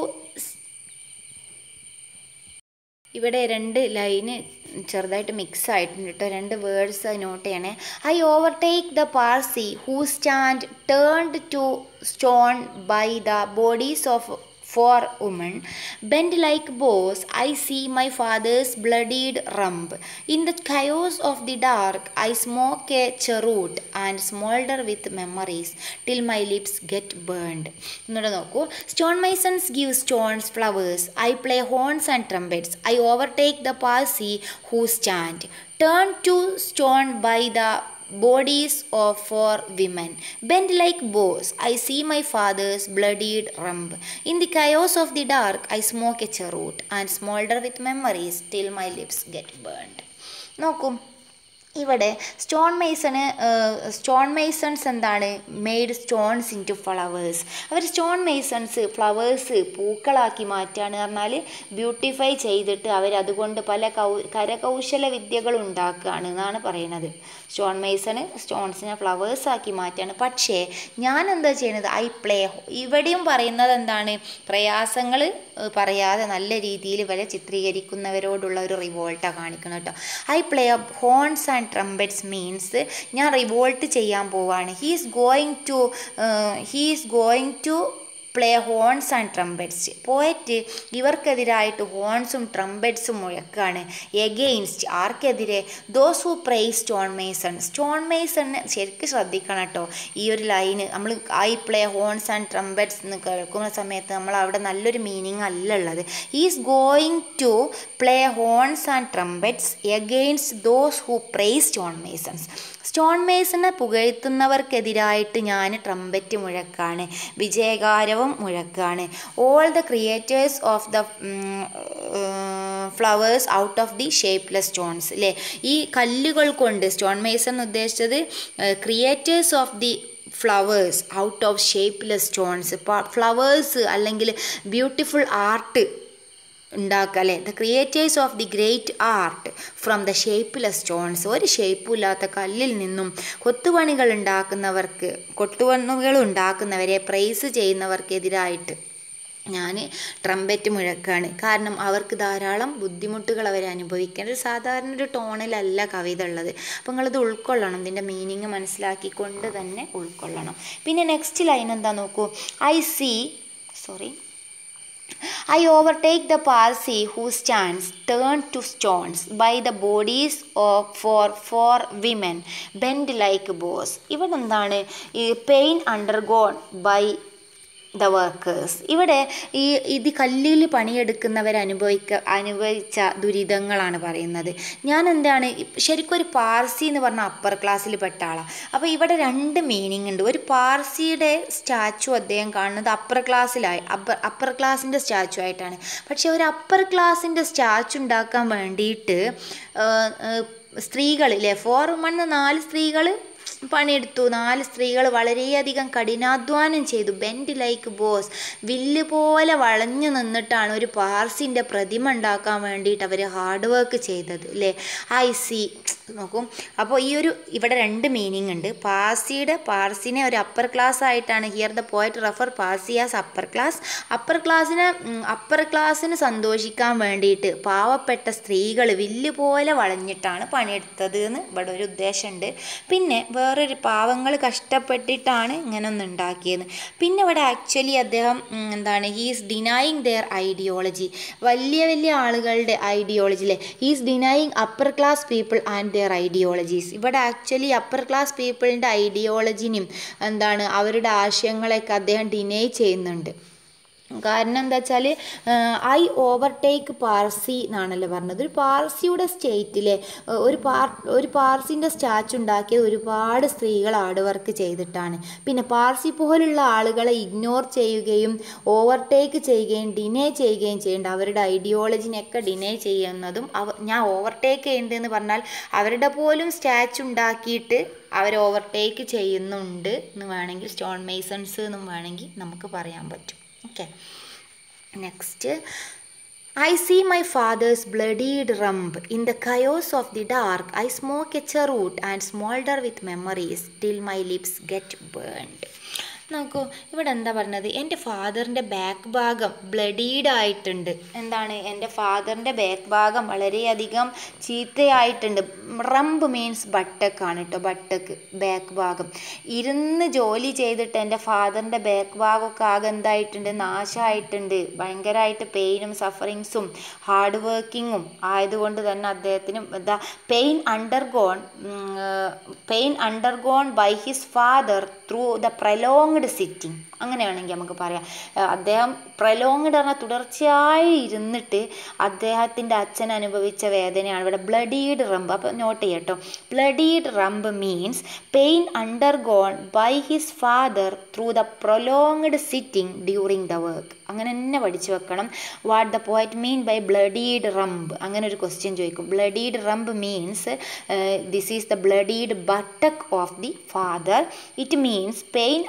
ഇവിടെ രണ്ട് ലൈന് ചെറുതായിട്ട് മിക്സ് ആയിട്ടുണ്ട് കേട്ടോ, രണ്ട് വേർഡ്സ് നോട്ട് ചെയ്യണേ. I overtake the Parsi who stand turned to stone by the bodies of for women, bend like bows, I see my father's bloodied rump. In the chaos of the dark, I smoke a cheroot and smolder with memories till my lips get burned. എന്നോട് നോക്കൂ. Stonemasons give stones flowers. I play horns and trumpets. I overtake the Parsi who stand. Turn to stone by the bodies of four women, bend like bows, I see my father's bloodied rump. In the chaos of the dark, I smoke a cheroot and smolder with memories till my lips get burned. നോക്കൂ, ഇവിടെ stone masons എന്താണ്, made stones into flowers. അവർ stone masons flowers പൂക്കളാക്കി മാറ്റുകയാണ് പറഞ്ഞാൽ beautify ചെയ്തിട്ട് അവരതുകൊണ്ട് പല കരകൗശല വിദ്യകൾ ഉണ്ടാക്കുകയാണ് എന്നാണ് പറയുന്നത്. സ്റ്റോൺ മേസണ് സ്റ്റോൺസിനെ ഫ്ലവേഴ്സാക്കി മാറ്റുകയാണ്. പക്ഷേ ഞാൻ എന്താ ചെയ്യുന്നത്, ഐ പ്ലേ, ഇവിടെയും പറയുന്നത് എന്താണ്, പ്രയാസങ്ങൾ പറയാതെ നല്ല രീതിയിൽ ഇവരെ ചിത്രീകരിക്കുന്നവരോടുള്ള ഒരു റിവോൾട്ടാണ് കാണിക്കുന്നത് കേട്ടോ. I play horns and trumpets means ഞാൻ റിവോൾട്ട് ചെയ്യാൻ പോവാണ്. He's going to play horns and trumpets. Poet ഇവർക്കെതിരായിട്ട് ഹോൺസും ട്രംപറ്റ്സും മുഴക്കാണ്. എഗെയിൻസ്റ്റ് ആർക്കെതിരെ, those who praise stone mason ശരിക്കും ശ്രദ്ധിക്കണം കേട്ടോ. ഈ ഒരു ലൈന് നമ്മൾ I play horns and trumpets എന്ന് കേൾക്കുന്ന സമയത്ത് നമ്മൾ അവിടെ നല്ലൊരു മീനിങ് അല്ല ഉള്ളത്. Is going to play horns and trumpets against those who praise stone മേസനെ പുകഴ്ത്തുന്നവർക്കെതിരായിട്ട് ഞാൻ ട്രംപറ്റ് മുഴക്കാണ്, വിജയകാരവും മുഴക്കാണ്. All the creators of the flowers out of the shapeless stones. അല്ലേ, ഈ കല്ലുകൾ കൊണ്ട് സ്റ്റോൺ മേസൺ ഉദ്ദേശിച്ചത് creators of the flowers out of shapeless stones. Flowers അല്ലെങ്കിൽ ബ്യൂട്ടിഫുൾ ആർട്ട് ഉണ്ടാക്കുക അല്ലേ, the creators of the great art from the shapeless stones. ഒരു ഷേപ്പും ഇല്ലാത്ത കല്ലിൽ നിന്നും കൊത്തുപണികൾ ഉണ്ടാക്കുന്നവരെ പ്രൈസ് ചെയ്യുന്നവർക്കെതിരായിട്ട് ഞാൻ ട്രംപറ്റ് മുഴക്കാണ്. കാരണം അവർക്ക് ധാരാളം ബുദ്ധിമുട്ടുകൾ അവർ അനുഭവിക്കേണ്ടത്. സാധാരണ ഒരു ടോണിലല്ല കവിത ഉള്ളത്. അപ്പോൾ നിങ്ങളിത് ഉൾക്കൊള്ളണം, ഇതിൻ്റെ മീനിങ് മനസ്സിലാക്കിക്കൊണ്ട് തന്നെ ഉൾക്കൊള്ളണം. പിന്നെ നെക്സ്റ്റ് ലൈൻ എന്താ നോക്കൂ. I overtake the Parsi who stands turned to stones by the bodies of four women bent like bows. ഇവിടെ എന്താണ്, ഈ pain undergone by the workers. ഇവിടെ ഇത് കല്ലിൽ പണിയെടുക്കുന്നവർ അനുഭവിച്ച ദുരിതങ്ങളാണ് പറയുന്നത്. ഞാൻ എന്താണ്, ശരിക്കും ഒരു പാർസി എന്ന് പറഞ്ഞാൽ അപ്പർ ക്ലാസ്സിൽ പെട്ട ആളാണ്. അപ്പോൾ ഇവിടെ രണ്ട് മീനിങ് ഉണ്ട്. ഒരു പാർസിയുടെ സ്റ്റാച്ചു അദ്ദേഹം കാണുന്നത് അപ്പർ ക്ലാസ്സിൻ്റെ സ്റ്റാച്ചു ആയിട്ടാണ്. പക്ഷെ ഒരു അപ്പർ ക്ലാസ്സിൻ്റെ സ്റ്റാച്ചു ഉണ്ടാക്കാൻ വേണ്ടിയിട്ട് സ്ത്രീകളില്ലേ, 4 women 4 സ്ത്രീകൾ പണിയെടുത്തു. 4 സ്ത്രീകൾ വളരെയധികം കഠിനാധ്വാനം ചെയ്തു. ബെൻഡ് ലൈക്ക് ബോസ്, വില്ല് പോലെ വളഞ്ഞു നിന്നിട്ടാണ് ഒരു പാർസിൻ്റെ പ്രതിമ ഉണ്ടാക്കാൻ വേണ്ടിയിട്ട് അവർ ഹാർഡ് വർക്ക് ചെയ്തത് അല്ലേ. നോക്കും. അപ്പോൾ ഇവിടെ 2 മീനിങ് ഉണ്ട്. പാർസിനെ ഒരു അപ്പർ ക്ലാസ് ആയിട്ടാണ് here the poet refer Parsi as upper ക്ലാസ്സിന് സന്തോഷിക്കാൻ വേണ്ടിയിട്ട് പാവപ്പെട്ട സ്ത്രീകൾ വില്ല് പോലെ വളഞ്ഞിട്ടാണ് പണിയെടുത്തത് എന്ന് ഇവിടെ ഒരു ഉദ്ദേശമുണ്ട്. പിന്നെ വേറൊരു പാവങ്ങൾ കഷ്ടപ്പെട്ടിട്ടാണ് ഇങ്ങനെ ഒന്ന് ഉണ്ടാക്കിയത്. പിന്നെ ഇവിടെ ആക്ച്വലി അദ്ദേഹം എന്താണ്, ഹീസ് ഡിനൈയിങ് ദെയർ ഐഡിയോളജി, വലിയ ആളുകളുടെ ഐഡിയോളജിയിലെ he's denying upper class people and their ideologies. ഇവിടെ ആക്ച്വലി അപ്പർ ക്ലാസ് പീപ്പിളിൻ്റെ ഐഡിയോളജിനും എന്താണ് അവരുടെ ആശയങ്ങളെയൊക്കെ അദ്ദേഹം ഡിനൈ ചെയ്യുന്നുണ്ട്. കാരണം എന്താ വെച്ചാൽ ഐ ഓവർടേക്ക് പാർസി എന്നാണല്ലോ പറഞ്ഞത്. ഒരു പാർസിയുടെ സ്റ്റേറ്റിലെ ഒരു പാർസിൻ്റെ സ്റ്റാച്ചു ഉണ്ടാക്കിയത് ഒരുപാട് സ്ത്രീകൾ ഹാർഡ് വർക്ക് ചെയ്തിട്ടാണ്. പിന്നെ പാർസി പോലുള്ള ആളുകളെ ഇഗ്നോർ ചെയ്യുകയും ഓവർടേക്ക് ചെയ്യുകയും ഡിനേ ചെയ്യുകയും ചെയ്യേണ്ട, അവരുടെ ഐഡിയോളജിനെയൊക്കെ ഡിനേ ചെയ്യുന്നതും ഞാൻ ഓവർടേക്ക് ചെയ്യേണ്ടതെന്ന് പറഞ്ഞാൽ അവരുടെ പോലും സ്റ്റാച്ചു ഉണ്ടാക്കിയിട്ട് അവർ ഓവർടേക്ക് ചെയ്യുന്നുണ്ട് എന്ന് വേണമെങ്കിൽ സ്റ്റോൺ മേസൺസ് എന്നും വേണമെങ്കിൽ നമുക്ക് പറയാൻ പറ്റും. Okay, next, I see my father's bloodied rump. In the chaos of the dark, I smoke a cheroot and smolder with memories till my lips get burned. നോക്കൂ ഇവിടെ എന്താ പറഞ്ഞത്, എൻ്റെ ഫാദറിൻ്റെ ബാക്ക് ഭാഗം ബ്ലഡീഡ് ആയിട്ടുണ്ട്. എന്താണ്, എൻ്റെ ഫാദറിൻ്റെ ബാക്ക് ഭാഗം വളരെയധികം ചീത്തയായിട്ടുണ്ട്. റംബ് മീൻസ് ബട്ടക്കാണ് കേട്ടോ, ബട്ടക്ക് ബാക്ക് ഭാഗം. ഇരുന്ന് ജോലി ചെയ്തിട്ട് എൻ്റെ ഫാദറിൻ്റെ ബാക്ക് ഭാഗമൊക്കെ ആകെ എന്തായിട്ടുണ്ട്, നാശമായിട്ടുണ്ട്. ഭയങ്കരമായിട്ട് പെയിനും സഫറിങ്സും ഹാർഡ് വർക്കിങ്ങും ആയതുകൊണ്ട് തന്നെ അദ്ദേഹത്തിന് the pain undergone by his father through the prolonged sitting. അങ്ങനെയാണെങ്കിൽ നമുക്ക് പറയാം, അദ്ദേഹം പ്രൊലോങ്ഡ് പറഞ്ഞാൽ തുടർച്ചയായി ഇരുന്നിട്ട് അദ്ദേഹത്തിൻ്റെ അച്ഛൻ അനുഭവിച്ച വേദനയാണ് ഇവിടെ ബ്ലഡീഡ് റംബ്. അപ്പോൾ നോട്ട് ചെയ്യട്ടോ, bloodied rump means pain undergone by his father through the prolonged sitting during the work. അങ്ങനെ തന്നെ പഠിച്ചു വെക്കണം. What the poet mean by bloodied rump, അങ്ങനെ ഒരു ക്വസ്റ്റ്യൻ ചോദിക്കും. Bloodied rump means this is the bloodied buttock of the father. It means pain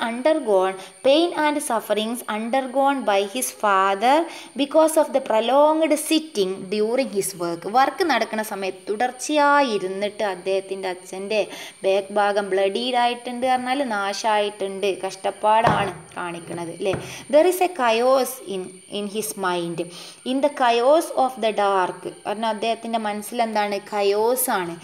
and sufferings undergone by his father because of the prolonged sitting during his work. Work നടക്കുന്ന സമയത്ത് തുടർച്ചയായി ഇരുന്നിട്ട് അദ്ദേഹത്തിൻ്റെ അച്ഛൻ്റെ back ഭാഗം ബ്ലഡീഡ് ആയിട്ടുണ്ട് പറഞ്ഞാൽ നാശമായിട്ടുണ്ട്, കഷ്ടപ്പാടാണ് കാണിക്കുന്നത് അല്ലേ. There is a chaos in his mind in the chaos of the dark. പറഞ്ഞാൽ അദ്ദേഹത്തിൻ്റെ മനസ്സിൽ എന്താണ്, കയോസാണ്,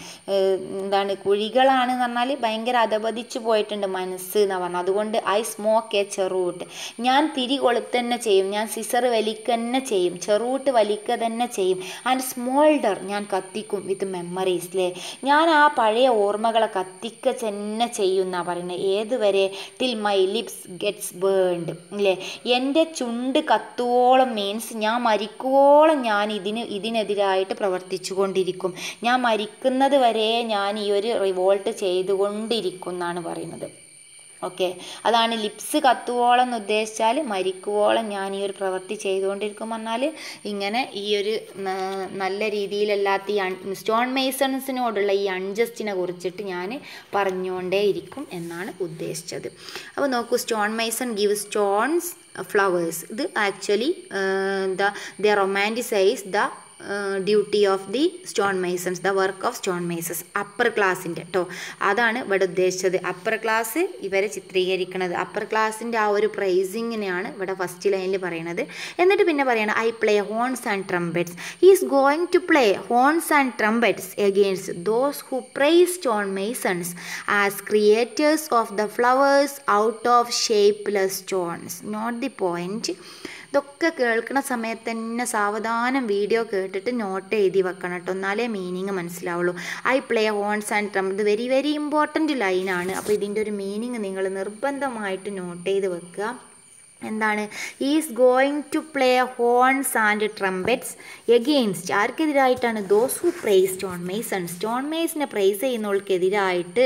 എന്താണ്, കുഴികളാണെന്ന് പറഞ്ഞാൽ ഭയങ്കര അധപതിച്ചു പോയിട്ടുണ്ട് മനസ്സ് എന്നാണ് പറഞ്ഞത്. അതുകൊണ്ട് ഐ സ്മോക്ക് എ ചെറൂട്ട്, ഞാൻ തിരി കൊളുത്ത് തന്നെ ചെയ്യും, ഞാൻ സിസർ വലിക്കുക തന്നെ ചെയ്യും, ചെറൂട്ട് വലിക്കുക തന്നെ ചെയ്യും. ആൻഡ് സ്മോൾഡർ, ഞാൻ കത്തിക്കും വിത്ത് മെമ്മറീസ് അല്ലേ, ഞാൻ ആ പഴയ ഓർമ്മകളെ കത്തിക്ക തന്നെ ചെയ്യും എന്നാണ് പറയുന്നത്. ഏതുവരെ, till my lips gets burned അല്ലേ, എൻ്റെ ചുണ്ട് കത്തുവോളം മീൻസ് ഞാൻ മരിക്കുവോളം ഞാൻ ഇതിനെതിരായിട്ട് പ്രവർത്തിച്ചു കൊണ്ടിരിക്കും, ഞാൻ മരിക്കുന്നത് വരെ ഞാൻ ഈ ഒരു റിവോൾട്ട് ചെയ്തുകൊണ്ടിരിക്കും എന്നാണ് പറയുന്നത്. ഓക്കെ, അതാണ് ലിപ്സ് കത്തുവോളം എന്ന് ഉദ്ദേശിച്ചാൽ മരിക്കുവോളം ഞാൻ ഈ ഒരു പ്രവൃത്തി ചെയ്തുകൊണ്ടിരിക്കും പറഞ്ഞാൽ ഇങ്ങനെ ഈ ഒരു നല്ല രീതിയിലല്ലാത്ത ഈ സ്റ്റോൺ മേസൺസിനോടുള്ള ഈ അൺജസ്റ്റിനെ കുറിച്ചിട്ട് ഞാൻ പറഞ്ഞുകൊണ്ടേ ഇരിക്കും എന്നാണ് ഉദ്ദേശിച്ചത്. അപ്പോൾ നോക്കൂ, stone mason give stones flowers. ഇത് actually the romanticise the duty of the stone masons, the work of stone masons. Upper ക്ലാസ്സിൻ്റെ കേട്ടോ, അതാണ് ഇവിടെ ഉദ്ദേശിച്ചത്. അപ്പർ ക്ലാസ് ഇവരെ ചിത്രീകരിക്കുന്നത്, അപ്പർ ക്ലാസ്സിൻ്റെ ആ ഒരു പ്രൈസിങ്ങിനെയാണ് ഇവിടെ ഫസ്റ്റ് ലൈനിൽ പറയുന്നത്. എന്നിട്ട് പിന്നെ പറയണം, I play horns and trumpets. He is going to play horns and trumpets against those who praise stone masons as creators of the flowers out of shapeless stones. Note the point. ഇതൊക്കെ കേൾക്കുന്ന സമയത്ത് തന്നെ സാവധാനം video കേട്ടിട്ട് not എഴുതി വെക്കണം കേട്ടോ, എന്നാലേ മീനിങ് മനസ്സിലാവുള്ളൂ. ഐ പ്ലേ ഹോൺസ് ആൻഡ് ട്രം, ഇത് വെരി വെരി ഇമ്പോർട്ടൻറ്റ് ലൈനാണ്. അപ്പോൾ ഇതിൻ്റെ ഒരു മീനിങ് നിങ്ങൾ നിർബന്ധമായിട്ട് നോട്ട് ചെയ്ത് വെക്കുക. എന്താണ്, is going to play horns and trumpets against, ആർക്കെതിരായിട്ടാണ്, those who praise stone mason, stone മേസിനെ പ്രൈസ് ചെയ്യുന്നവർക്കെതിരായിട്ട്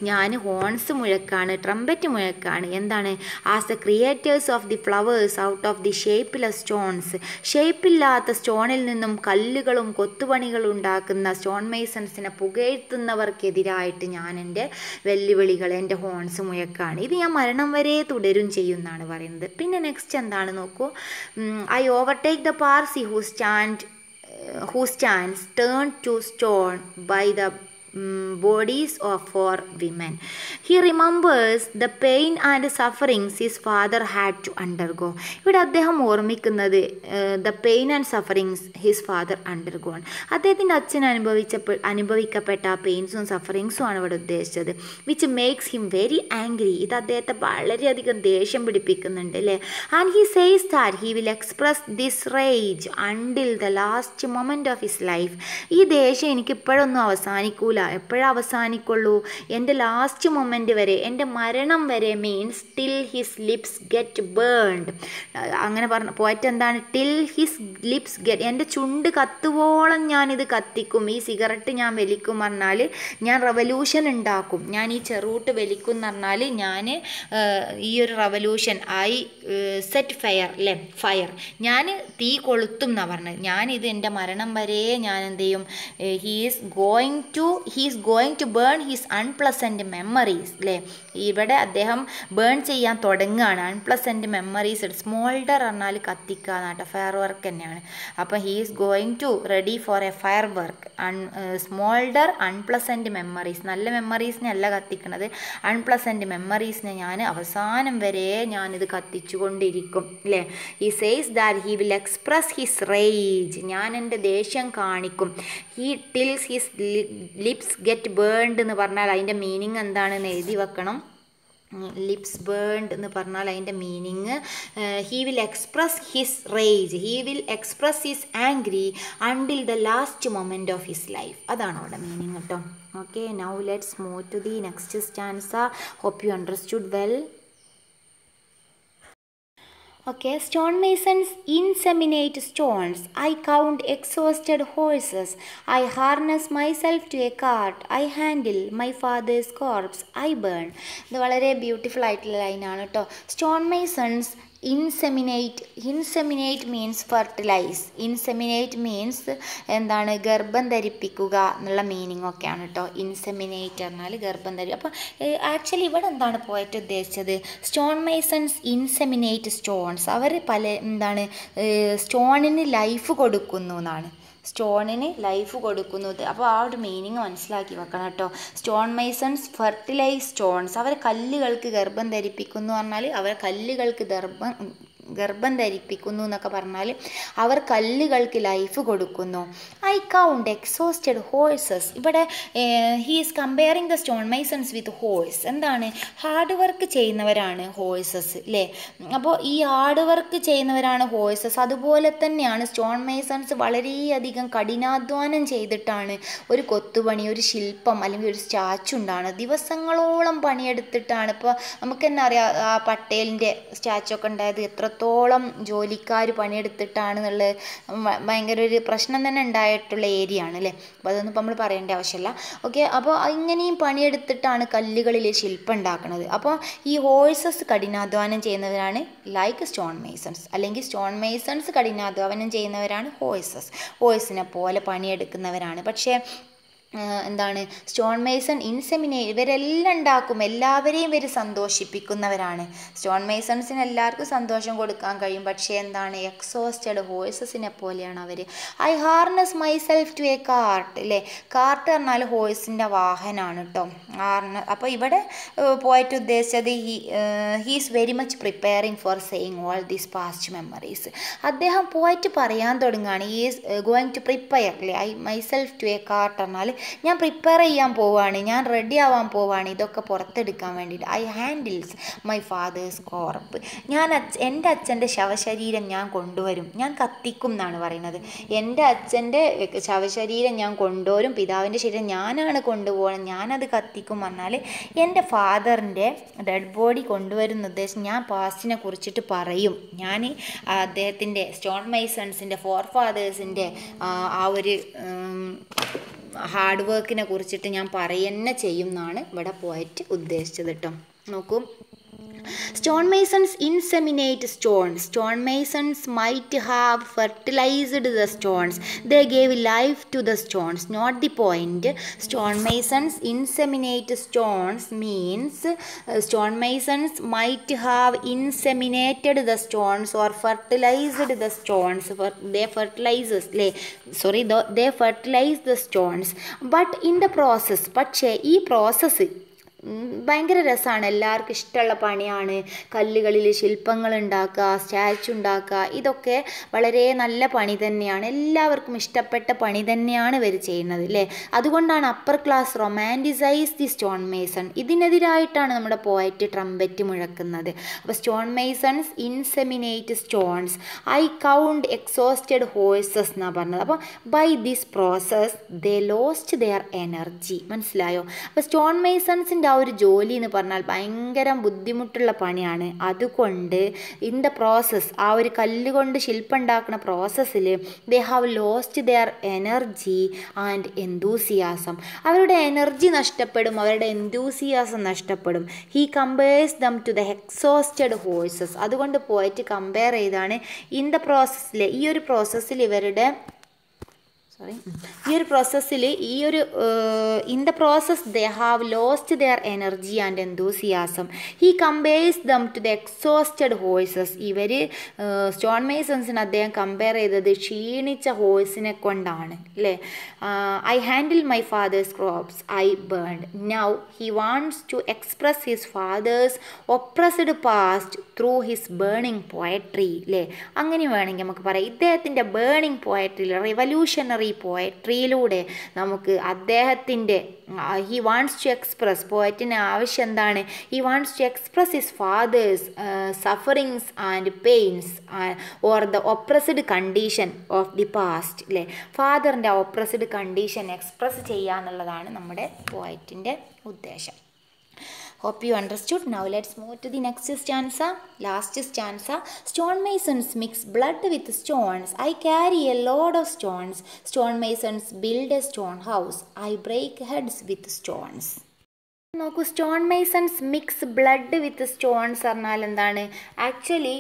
ഞാൻ ഹോൺസ് മുഴക്കാണ്, ട്രംപെറ്റ് മുഴക്കാണ്. എന്താണ്, as the creators of the flowers out of the shapeless stones, ഷേപ്പില്ലാത്ത സ്റ്റോണിൽ നിന്നും കല്ലുകളും കൊത്തുപണികളും ഉണ്ടാക്കുന്ന സ്റ്റോൺ മേസൺസിനെ പുകഴ്ത്തുന്നവർക്കെതിരായിട്ട് ഞാൻ എൻ്റെ വെല്ലുവിളികൾ, എൻ്റെ ഹോൺസ് മുഴക്കാണ്. ഇത് ഞാൻ മരണം വരെ തുടരും ചെയ്യുമെന്നാണ് പറയുന്നത്. പിന്നെ നെക്സ്റ്റ് എന്താണ് നോക്കൂ, I overtake the Parsi who stands turn to stone by the bodies of four women. He remembers the pain and sufferings his father had to undergo. ഇവിടെ അദ്ദേഹം ഓർമ്മിക്കുന്നത് the pain and sufferings his father undergone. അദ്ദേഹത്തിൻ്റെ അച്ഛൻ അനുഭവിക്കപ്പെട്ട ആ പെയിൻസും സഫറിങ്സും ആണ് ഇവിടെ ഉദ്ദേശിച്ചത്. which makes him very angry. ഇത് അദ്ദേഹത്തെ വളരെയധികം ദേഷ്യം പിടിപ്പിക്കുന്നുണ്ട് അല്ലേ. and he says that he will express this rage until the last moment of his life. ഈ ദേഷ്യം എനിക്ക് ഇപ്പോഴൊന്നും അവസാനിക്കൂല, എപ്പോഴാണ് അവസാനിക്കുള്ളൂ, എൻ്റെ ലാസ്റ്റ് മൊമെൻ്റ് വരെ, എൻ്റെ മരണം വരെ, means till his lips get burned. അങ്ങനെ പറഞ്ഞ പോയിട്ട് എന്താണ്, ടിൽ ഹിസ് ലിപ്സ് ഗെറ്റ്, എൻ്റെ ചുണ്ട് കത്തുവോളം ഞാനിത് കത്തിക്കും, ഈ സിഗരറ്റ് ഞാൻ വലിക്കും പറഞ്ഞാൽ ഞാൻ റവല്യൂഷൻ ഉണ്ടാക്കും, ഞാൻ ഈ ചെറൂട്ട് വലിക്കും എന്ന് പറഞ്ഞാൽ ഞാൻ ഈ ഒരു റവല്യൂഷൻ സെറ്റ് ഫയർ അല്ലേ, ഫയർ, ഞാൻ തീ കൊളുത്തും എന്നാണ് പറഞ്ഞത്. ഞാനിത് എൻ്റെ മരണം വരെ ഞാൻ എന്ത് ചെയ്യും, he's going to burn his unpleasant memories അല്ലേ. ഇവിടെ അദ്ദേഹം ബേൺ ചെയ്യാൻ തുടങ്ങുകയാണ്. അൺപ്ലസൻറ്റ് മെമ്മറീസ്, സ്മോൾഡർ പറഞ്ഞാൽ കത്തിക്കുക എന്നാട്ടോ, ഫയർ വർക്ക് തന്നെയാണ്. അപ്പോൾ he is going to ready for a fire work. Smoulder unpleasant memories, നല്ല മെമ്മറീസിനെ അല്ല കത്തിക്കണത്, അൺപ്ലസൻറ്റ് മെമ്മറീസിനെ ഞാൻ അവസാനം വരെ ഞാനിത് കത്തിച്ചു കൊണ്ടിരിക്കും അല്ലേ. He says that he will express his rage, ഞാൻ എൻ്റെ ദേഷ്യം കാണിക്കും. He tills his lips get burned എന്ന് പറഞ്ഞാൽ അതിൻ്റെ മീനിങ് എന്താണെന്ന് എഴുതി വെക്കണം. ലിപ്സ് ബേൺഡ് എന്ന് പറഞ്ഞാൽ അതിൻ്റെ meaning he will express his rage, he will express his angry until the last moment of his life, അതാണ് അവിടെ മീനിങ് കേട്ടോ. Okay, now let's move to the next stanza. Hope you understood well. Okay, stonemasons inseminate stones. I count exhausted horses. I harness myself to a cart. I handle my father's corpse. I burn. ഇത് വളരെ beautiful ആയിട്ടുള്ള ലൈനാണ് കേട്ടോ. Stonemasons inseminate means fertilise. Inseminate means എന്താണ്, ഗർഭം ധരിപ്പിക്കുക എന്നുള്ള meaning ഒക്കെയാണ് കേട്ടോ. ഇൻസെമിനേറ്റ് പറഞ്ഞാൽ ഗർഭം ധരിക്കുക. അപ്പോൾ ആക്ച്വലി ഇവിടെ എന്താണ് പോയിട്ട് ഉദ്ദേശിച്ചത്, സ്റ്റോൺമേസൺസ് ഇൻസെമിനേറ്റ് സ്റ്റോൺസ്, അവർ എന്താണ് സ്റ്റോണിന് ലൈഫ് കൊടുക്കുന്നു എന്നാണ്, സ്റ്റോണിന് ലൈഫ് കൊടുക്കുന്നത്. അപ്പോൾ ആ ഒരു മീനിങ് മനസ്സിലാക്കി വെക്കണം കേട്ടോ. സ്റ്റോൺമേസൺസ് ഫെർട്ടിലൈസ് സ്റ്റോൺസ്, അവർ കല്ലുകൾക്ക് ഗർഭം ധരിപ്പിക്കുന്നു പറഞ്ഞാൽ അവർ കല്ലുകൾക്ക് ഗർഭം ധരിപ്പിക്കുന്നു എന്നൊക്കെ പറഞ്ഞാൽ അവർ കല്ലുകൾക്ക് ലൈഫ് കൊടുക്കുന്നു. ഐ കൗണ്ട് എക്സോസ്റ്റഡ് ഹോഴ്സസ്, ഇവിടെ he is comparing the stonemasons with horse. എന്താണ്, ഹാർഡ് വർക്ക് ചെയ്യുന്നവരാണ് ഹോഴ്സസ് അല്ലേ. അപ്പോൾ ഈ ഹാർഡ് വർക്ക് ചെയ്യുന്നവരാണ് ഹോഴ്സസ്. അതുപോലെ തന്നെയാണ് സ്റ്റോൺമേസൺസ് വളരെയധികം കഠിനാധ്വാനം ചെയ്തിട്ടാണ് ഒരു കൊത്തുപണി, ഒരു ശില്പം അല്ലെങ്കിൽ ഒരു സ്റ്റാച്ചു ഉണ്ടാകുന്നത്. ദിവസങ്ങളോളം പണിയെടുത്തിട്ടാണ്. ഇപ്പോൾ നമുക്ക് തന്നെ അറിയാം, ആ പട്ടേലിൻ്റെ സ്റ്റാച്ചു ഒക്കെ ഉണ്ടായത് എത്രത്തോളം ജോലിക്കാർ പണിയെടുത്തിട്ടാണ് എന്നുള്ളത് ഭയങ്കര ഒരു പ്രശ്നം തന്നെ ഉണ്ടായിട്ടുള്ള ഏരിയ ആണ് അല്ലേ. അപ്പോൾ അതൊന്നും ഇപ്പോൾ നമ്മൾ പറയേണ്ട ആവശ്യമില്ല. ഓക്കെ, അപ്പോൾ ഇങ്ങനെയും പണിയെടുത്തിട്ടാണ് കല്ലുകളിൽ ശില്പം ഉണ്ടാക്കുന്നത്. അപ്പോൾ ഈ ഹോഴ്സസ് കഠിനാധ്വാനം ചെയ്യുന്നവരാണ് ലൈക്ക് സ്റ്റോൺ മേസൺസ്, അല്ലെങ്കിൽ സ്റ്റോൺ മേസൺസ് കഠിനാധ്വാനം ചെയ്യുന്നവരാണ് ഹോഴ്സസ്, ഹോഴ്സിനെ പോലെ പണിയെടുക്കുന്നവരാണ്. പക്ഷേ എന്താണ്, സ്റ്റോൺമേസൺ ഇവരെല്ലാം ഉണ്ടാക്കും, എല്ലാവരെയും ഇവർ സന്തോഷിപ്പിക്കുന്നവരാണ്. സ്റ്റോൺമേസൺസിന് എല്ലാവർക്കും സന്തോഷം കൊടുക്കാൻ കഴിയും. പക്ഷേ എന്താണ്, എക്സോസ്റ്റഡ് ഹോഴ്സസിനെ പോലെയാണ് അവർ. I harness myself to a cart അല്ലേ. കാർട്ട് പറഞ്ഞാൽ ഹോഴ്സിൻ്റെ വാഹനമാണ് കേട്ടോ. അപ്പോൾ ഇവിടെ പോയിട്ട് ഉദ്ദേശിച്ചത് he's very much preparing for saying all these past memories. അദ്ദേഹം പോയിട്ട് പറയാൻ തുടങ്ങുകയാണ്, he is going to prepare അല്ലേ. I myself to a cart പറഞ്ഞാൽ ഞാൻ പ്രിപ്പയർ ചെയ്യാൻ പോവാണ്, ഞാൻ റെഡി ആവാൻ പോവാണ് ഇതൊക്കെ പുറത്തെടുക്കാൻ വേണ്ടിയിട്ട്. I handles my fathers corp, എൻ്റെ അച്ഛൻ്റെ ശവശരീരം ഞാൻ കൊണ്ടുവരും, ഞാൻ കത്തിക്കും എന്നാണ് പറയുന്നത്. എൻ്റെ അച്ഛൻ്റെ ശവശരീരം ഞാൻ കൊണ്ടുവരും, പിതാവിൻ്റെ ശരീരം ഞാനാണ് കൊണ്ടുപോകണം, ഞാനത് കത്തിക്കും പറഞ്ഞാൽ എൻ്റെ ഫാദറിൻ്റെ ഡെഡ് ബോഡി കൊണ്ടുവരുന്ന ഉദ്ദേശം ഞാൻ പാസ്റ്റിനെ കുറിച്ചിട്ട് പറയും. ഞാൻ അദ്ദേഹത്തിൻ്റെ സ്റ്റോൺമേസൺസിൻ്റെ ഫോർഫാദേഴ്സിൻ്റെ ആ ഒരു ഹാർഡ് വർക്കിനെ കുറിച്ചിട്ട് ഞാൻ പറയുന്നെ ചെയ്യും എന്നാണ് ഇവിടെ പോയിട്ട് ഉദ്ദേശിച്ചത് കേട്ടോ. നോക്കൂ, stonemasons inseminate stones. Stonemasons might have fertilized the stones. They gave life to the stones. Not the point. Stonemasons inseminate stones means stonemasons might have inseminated the stones or fertilized the stones. They fertilize the stones. But in the process, പക്ഷേ ഈ process ഭയങ്കര രസമാണ്, എല്ലാവർക്കും ഇഷ്ടമുള്ള പണിയാണ്. കല്ലുകളിൽ ശില്പങ്ങൾ ഉണ്ടാക്കുക, statue ഉണ്ടാക്കുക, ഇതൊക്കെ വളരെ നല്ല പണി തന്നെയാണ്, എല്ലാവർക്കും ഇഷ്ടപ്പെട്ട പണി തന്നെയാണ് ഇവർ ചെയ്യുന്നത് അല്ലേ. അതുകൊണ്ടാണ് upper class romanticise the stone mason. ഇതിനെതിരായിട്ടാണ് നമ്മുടെ പോയറ്റ് ട്രംപറ്റ് മുഴക്കുന്നത്. അപ്പോൾ stone masons inseminate stones. I count exhausted horses എന്നാണ് പറഞ്ഞത്. അപ്പോൾ by this process they lost their energy. മനസ്സിലായോ? അപ്പോൾ സ്റ്റോൺ മേസൺസിൻ്റെ ഒരു ജോലി എന്ന് പറഞ്ഞാൽ ഭയങ്കര ബുദ്ധിമുട്ടുള്ള പണിയാണ്. അതുകൊണ്ട് ഇൻ ദ പ്രോസസ്, ആ ഒരു കല്ലുകൊണ്ട് ശില്പം ഉണ്ടാക്കുന്ന പ്രോസസ്സിൽ they have lost their energy and enthusiasm. അവരുടെ എനർജി നഷ്ടപ്പെടും, അവരുടെ എന്തൂസിയാസം നഷ്ടപ്പെടും. He compares them to the exhausted horses. അതുകൊണ്ട് പോയിട്ട് കമ്പയർ ചെയ്താണ് ഇൻ ദ പ്രോസസ്സിൽ, ഈ ഒരു പ്രോസസ്സിൽ ഇവരുടെ ഈ ഒരു പ്രോസസ്സിൽ in the process they have lost their energy and enthusiasm. He compares them to the exhausted horses. ഇവർ സ്റ്റോൺ മേസൺസിന് അദ്ദേഹം കമ്പയർ ചെയ്തത് ക്ഷീണിച്ച ഹോഴ്സിനെ കൊണ്ടാണ് അല്ലേ. I handle my father's crops I burned. Now he wants to express his father's oppressed past through his burning poetry അല്ലേ. അങ്ങനെ വേണമെങ്കിൽ നമുക്ക് പറയാം ഇദ്ദേഹത്തിൻ്റെ ബേണിംഗ് പോയട്രിയിൽ റിവല്യൂഷണറി പോയട്രിയിലൂടെ നമുക്ക് അദ്ദേഹത്തിൻ്റെ ഹി വാണ്ട്സ് ടു എക്സ്പ്രസ്, പോയറ്റിന് ആവശ്യം എന്താണ്, he wants to express his father's sufferings and pains or the oppressed condition of the past അല്ലേ. ഫാദറിൻ്റെ ഒപ്രസ്ഡ് കണ്ടീഷൻ എക്സ്പ്രസ് ചെയ്യുക എന്നുള്ളതാണ് നമ്മുടെ പോയറ്റിൻ്റെ ഉദ്ദേശം. Hope you understood. Now let's move to the next stanza. Last stanza. Stonemasons mix blood with stones. I carry a load of stones. Stonemasons build a stone house. I break heads with stones. നോക്കൂ, stone masons mix blood വിത്ത് stones പറഞ്ഞാൽ എന്താണ്? Actually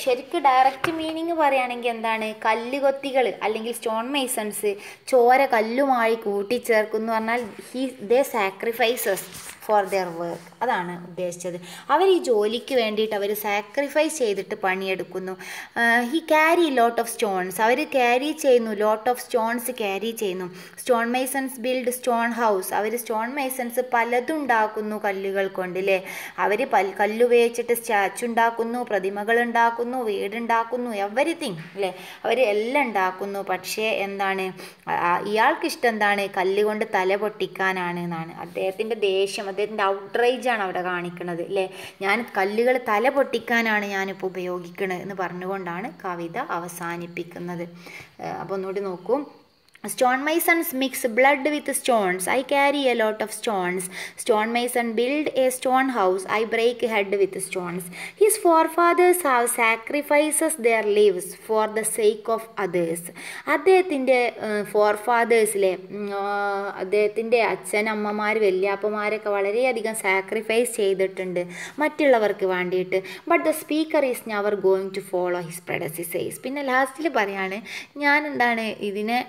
ശരിക്കും direct meaning പറയുകയാണെങ്കിൽ എന്താണ്, കല്ലുകൊത്തികൾ അല്ലെങ്കിൽ stone masons ചോര കല്ലുമായി കൂട്ടിച്ചേർക്കുന്നു പറഞ്ഞാൽ they sacrifices for their work. അതാണ് ഉദ്ദേശിച്ചത്. അവർ ഈ ജോലിക്ക് വേണ്ടിയിട്ട് അവർ സാക്രിഫൈസ് ചെയ്തിട്ട് പണിയെടുക്കുന്നു. He carry lot of stones. അവർ ക്യാരി ചെയ്യുന്നു, ലോട്ട് ഓഫ് സ്റ്റോൺസ് ക്യാരി ചെയ്യുന്നു. Stone masons build stone house. അവർ സ്റ്റോൺ മേസൺസ് പലതും ഉണ്ടാക്കുന്നു കല്ലുകൾ കൊണ്ട് അല്ലേ. അവർ കല്ലുപയോഗിച്ചിട്ട് സ്റ്റാച്ചു ഉണ്ടാക്കുന്നു, പ്രതിമകൾ ഉണ്ടാക്കുന്നു, വീടുണ്ടാക്കുന്നു, എവരിത്തിങ് അല്ലേ. അവർ എല്ലാം ഉണ്ടാക്കുന്നു. പക്ഷേ എന്താണ്, ഇയാൾക്കിഷ്ടം എന്താണ്, കല്ലുകൊണ്ട് തല പൊട്ടിക്കാനാണ് എന്നാണ് അദ്ദേഹത്തിൻ്റെ ദേഷ്യം, അദ്ദേഹത്തിൻ്റെ ഔട്ട്റേജാണ് അവിടെ കാണിക്കുന്നത് അല്ലേ. ഞാൻ കല്ലുകൾ തല പൊട്ടിക്കാനാണ് ഞാനിപ്പോൾ ഉപയോഗിക്കുന്നത് എന്ന് പറഞ്ഞുകൊണ്ടാണ് കവിത അവസാനിപ്പിക്കുന്നത്. അപ്പോൾ ഒന്നുകൂടി നോക്കൂ. Stonemasons mix blood with stones. I carry a lot of stones. Stonemason build a stone house. I break head with stones. His forefathers have sacrifices their lives for the sake of others. അദ്ദേഹത്തിൻ്റെ ഫോർഫാദേഴ്സിലെ അദ്ദേഹത്തിൻ്റെ അച്ഛനമ്മമാർ വല്യാപ്പമാരൊക്കെ വളരെയധികം sacrifice ചെയ്തിട്ടുണ്ട് മറ്റുള്ളവർക്ക് വേണ്ടിയിട്ട്. But the speaker is never going to follow his predecessors. പിന്നെ ലാസ്റ്റിൽ പറയാണ്, ഞാൻ എന്താണ് ഇതിനെ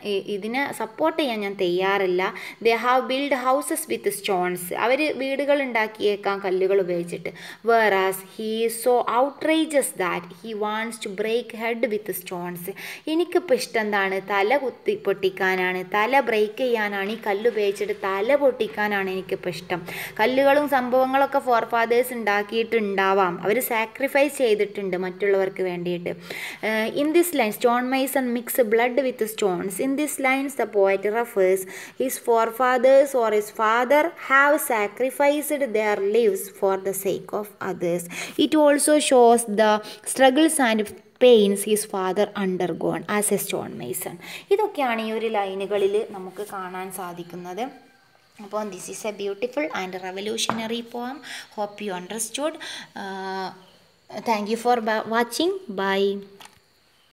സപ്പോർട്ട് ചെയ്യാൻ ഞാൻ തയ്യാറില്ല. They have build houses with stones. അവർ വീടുകൾ ഉണ്ടാക്കിയേക്കാം കല്ലുകൾ ഉപയോഗിച്ചിട്ട്. Whereas he so outrageous that he wants to break head with stones. എനിക്കിപ്പോൾ ഇഷ്ടം എന്താണ്, തല പൊട്ടിക്കാനാണ്, തല ബ്രേക്ക് ചെയ്യാനാണ്, ഈ കല്ല് ഉപയോഗിച്ചിട്ട് തല പൊട്ടിക്കാനാണ് എനിക്കിപ്പോൾ ഇഷ്ടം. കല്ലുകളും സംഭവങ്ങളൊക്കെ ഫോർഫാദേഴ്സ് ഉണ്ടാക്കിയിട്ടുണ്ടാവാം, അവർ സാക്രിഫൈസ് ചെയ്തിട്ടുണ്ട് മറ്റുള്ളവർക്ക് വേണ്ടിയിട്ട്. In this line stone Mason mix blood with stones. In this lines the poet refers his forefathers or his father have sacrificed their lives for the sake of others. It also shows the struggles and pains his father undergone as a stonemason. ഇതൊക്കെയാണ് ഈ ഒരു ലൈനുകളിൽ നമുക്ക് കാണാൻ സാധിക്കുന്നത്. അപ്പോൾ this is a beautiful and revolutionary poem. Hope you understood. Thank you for watching. Bye.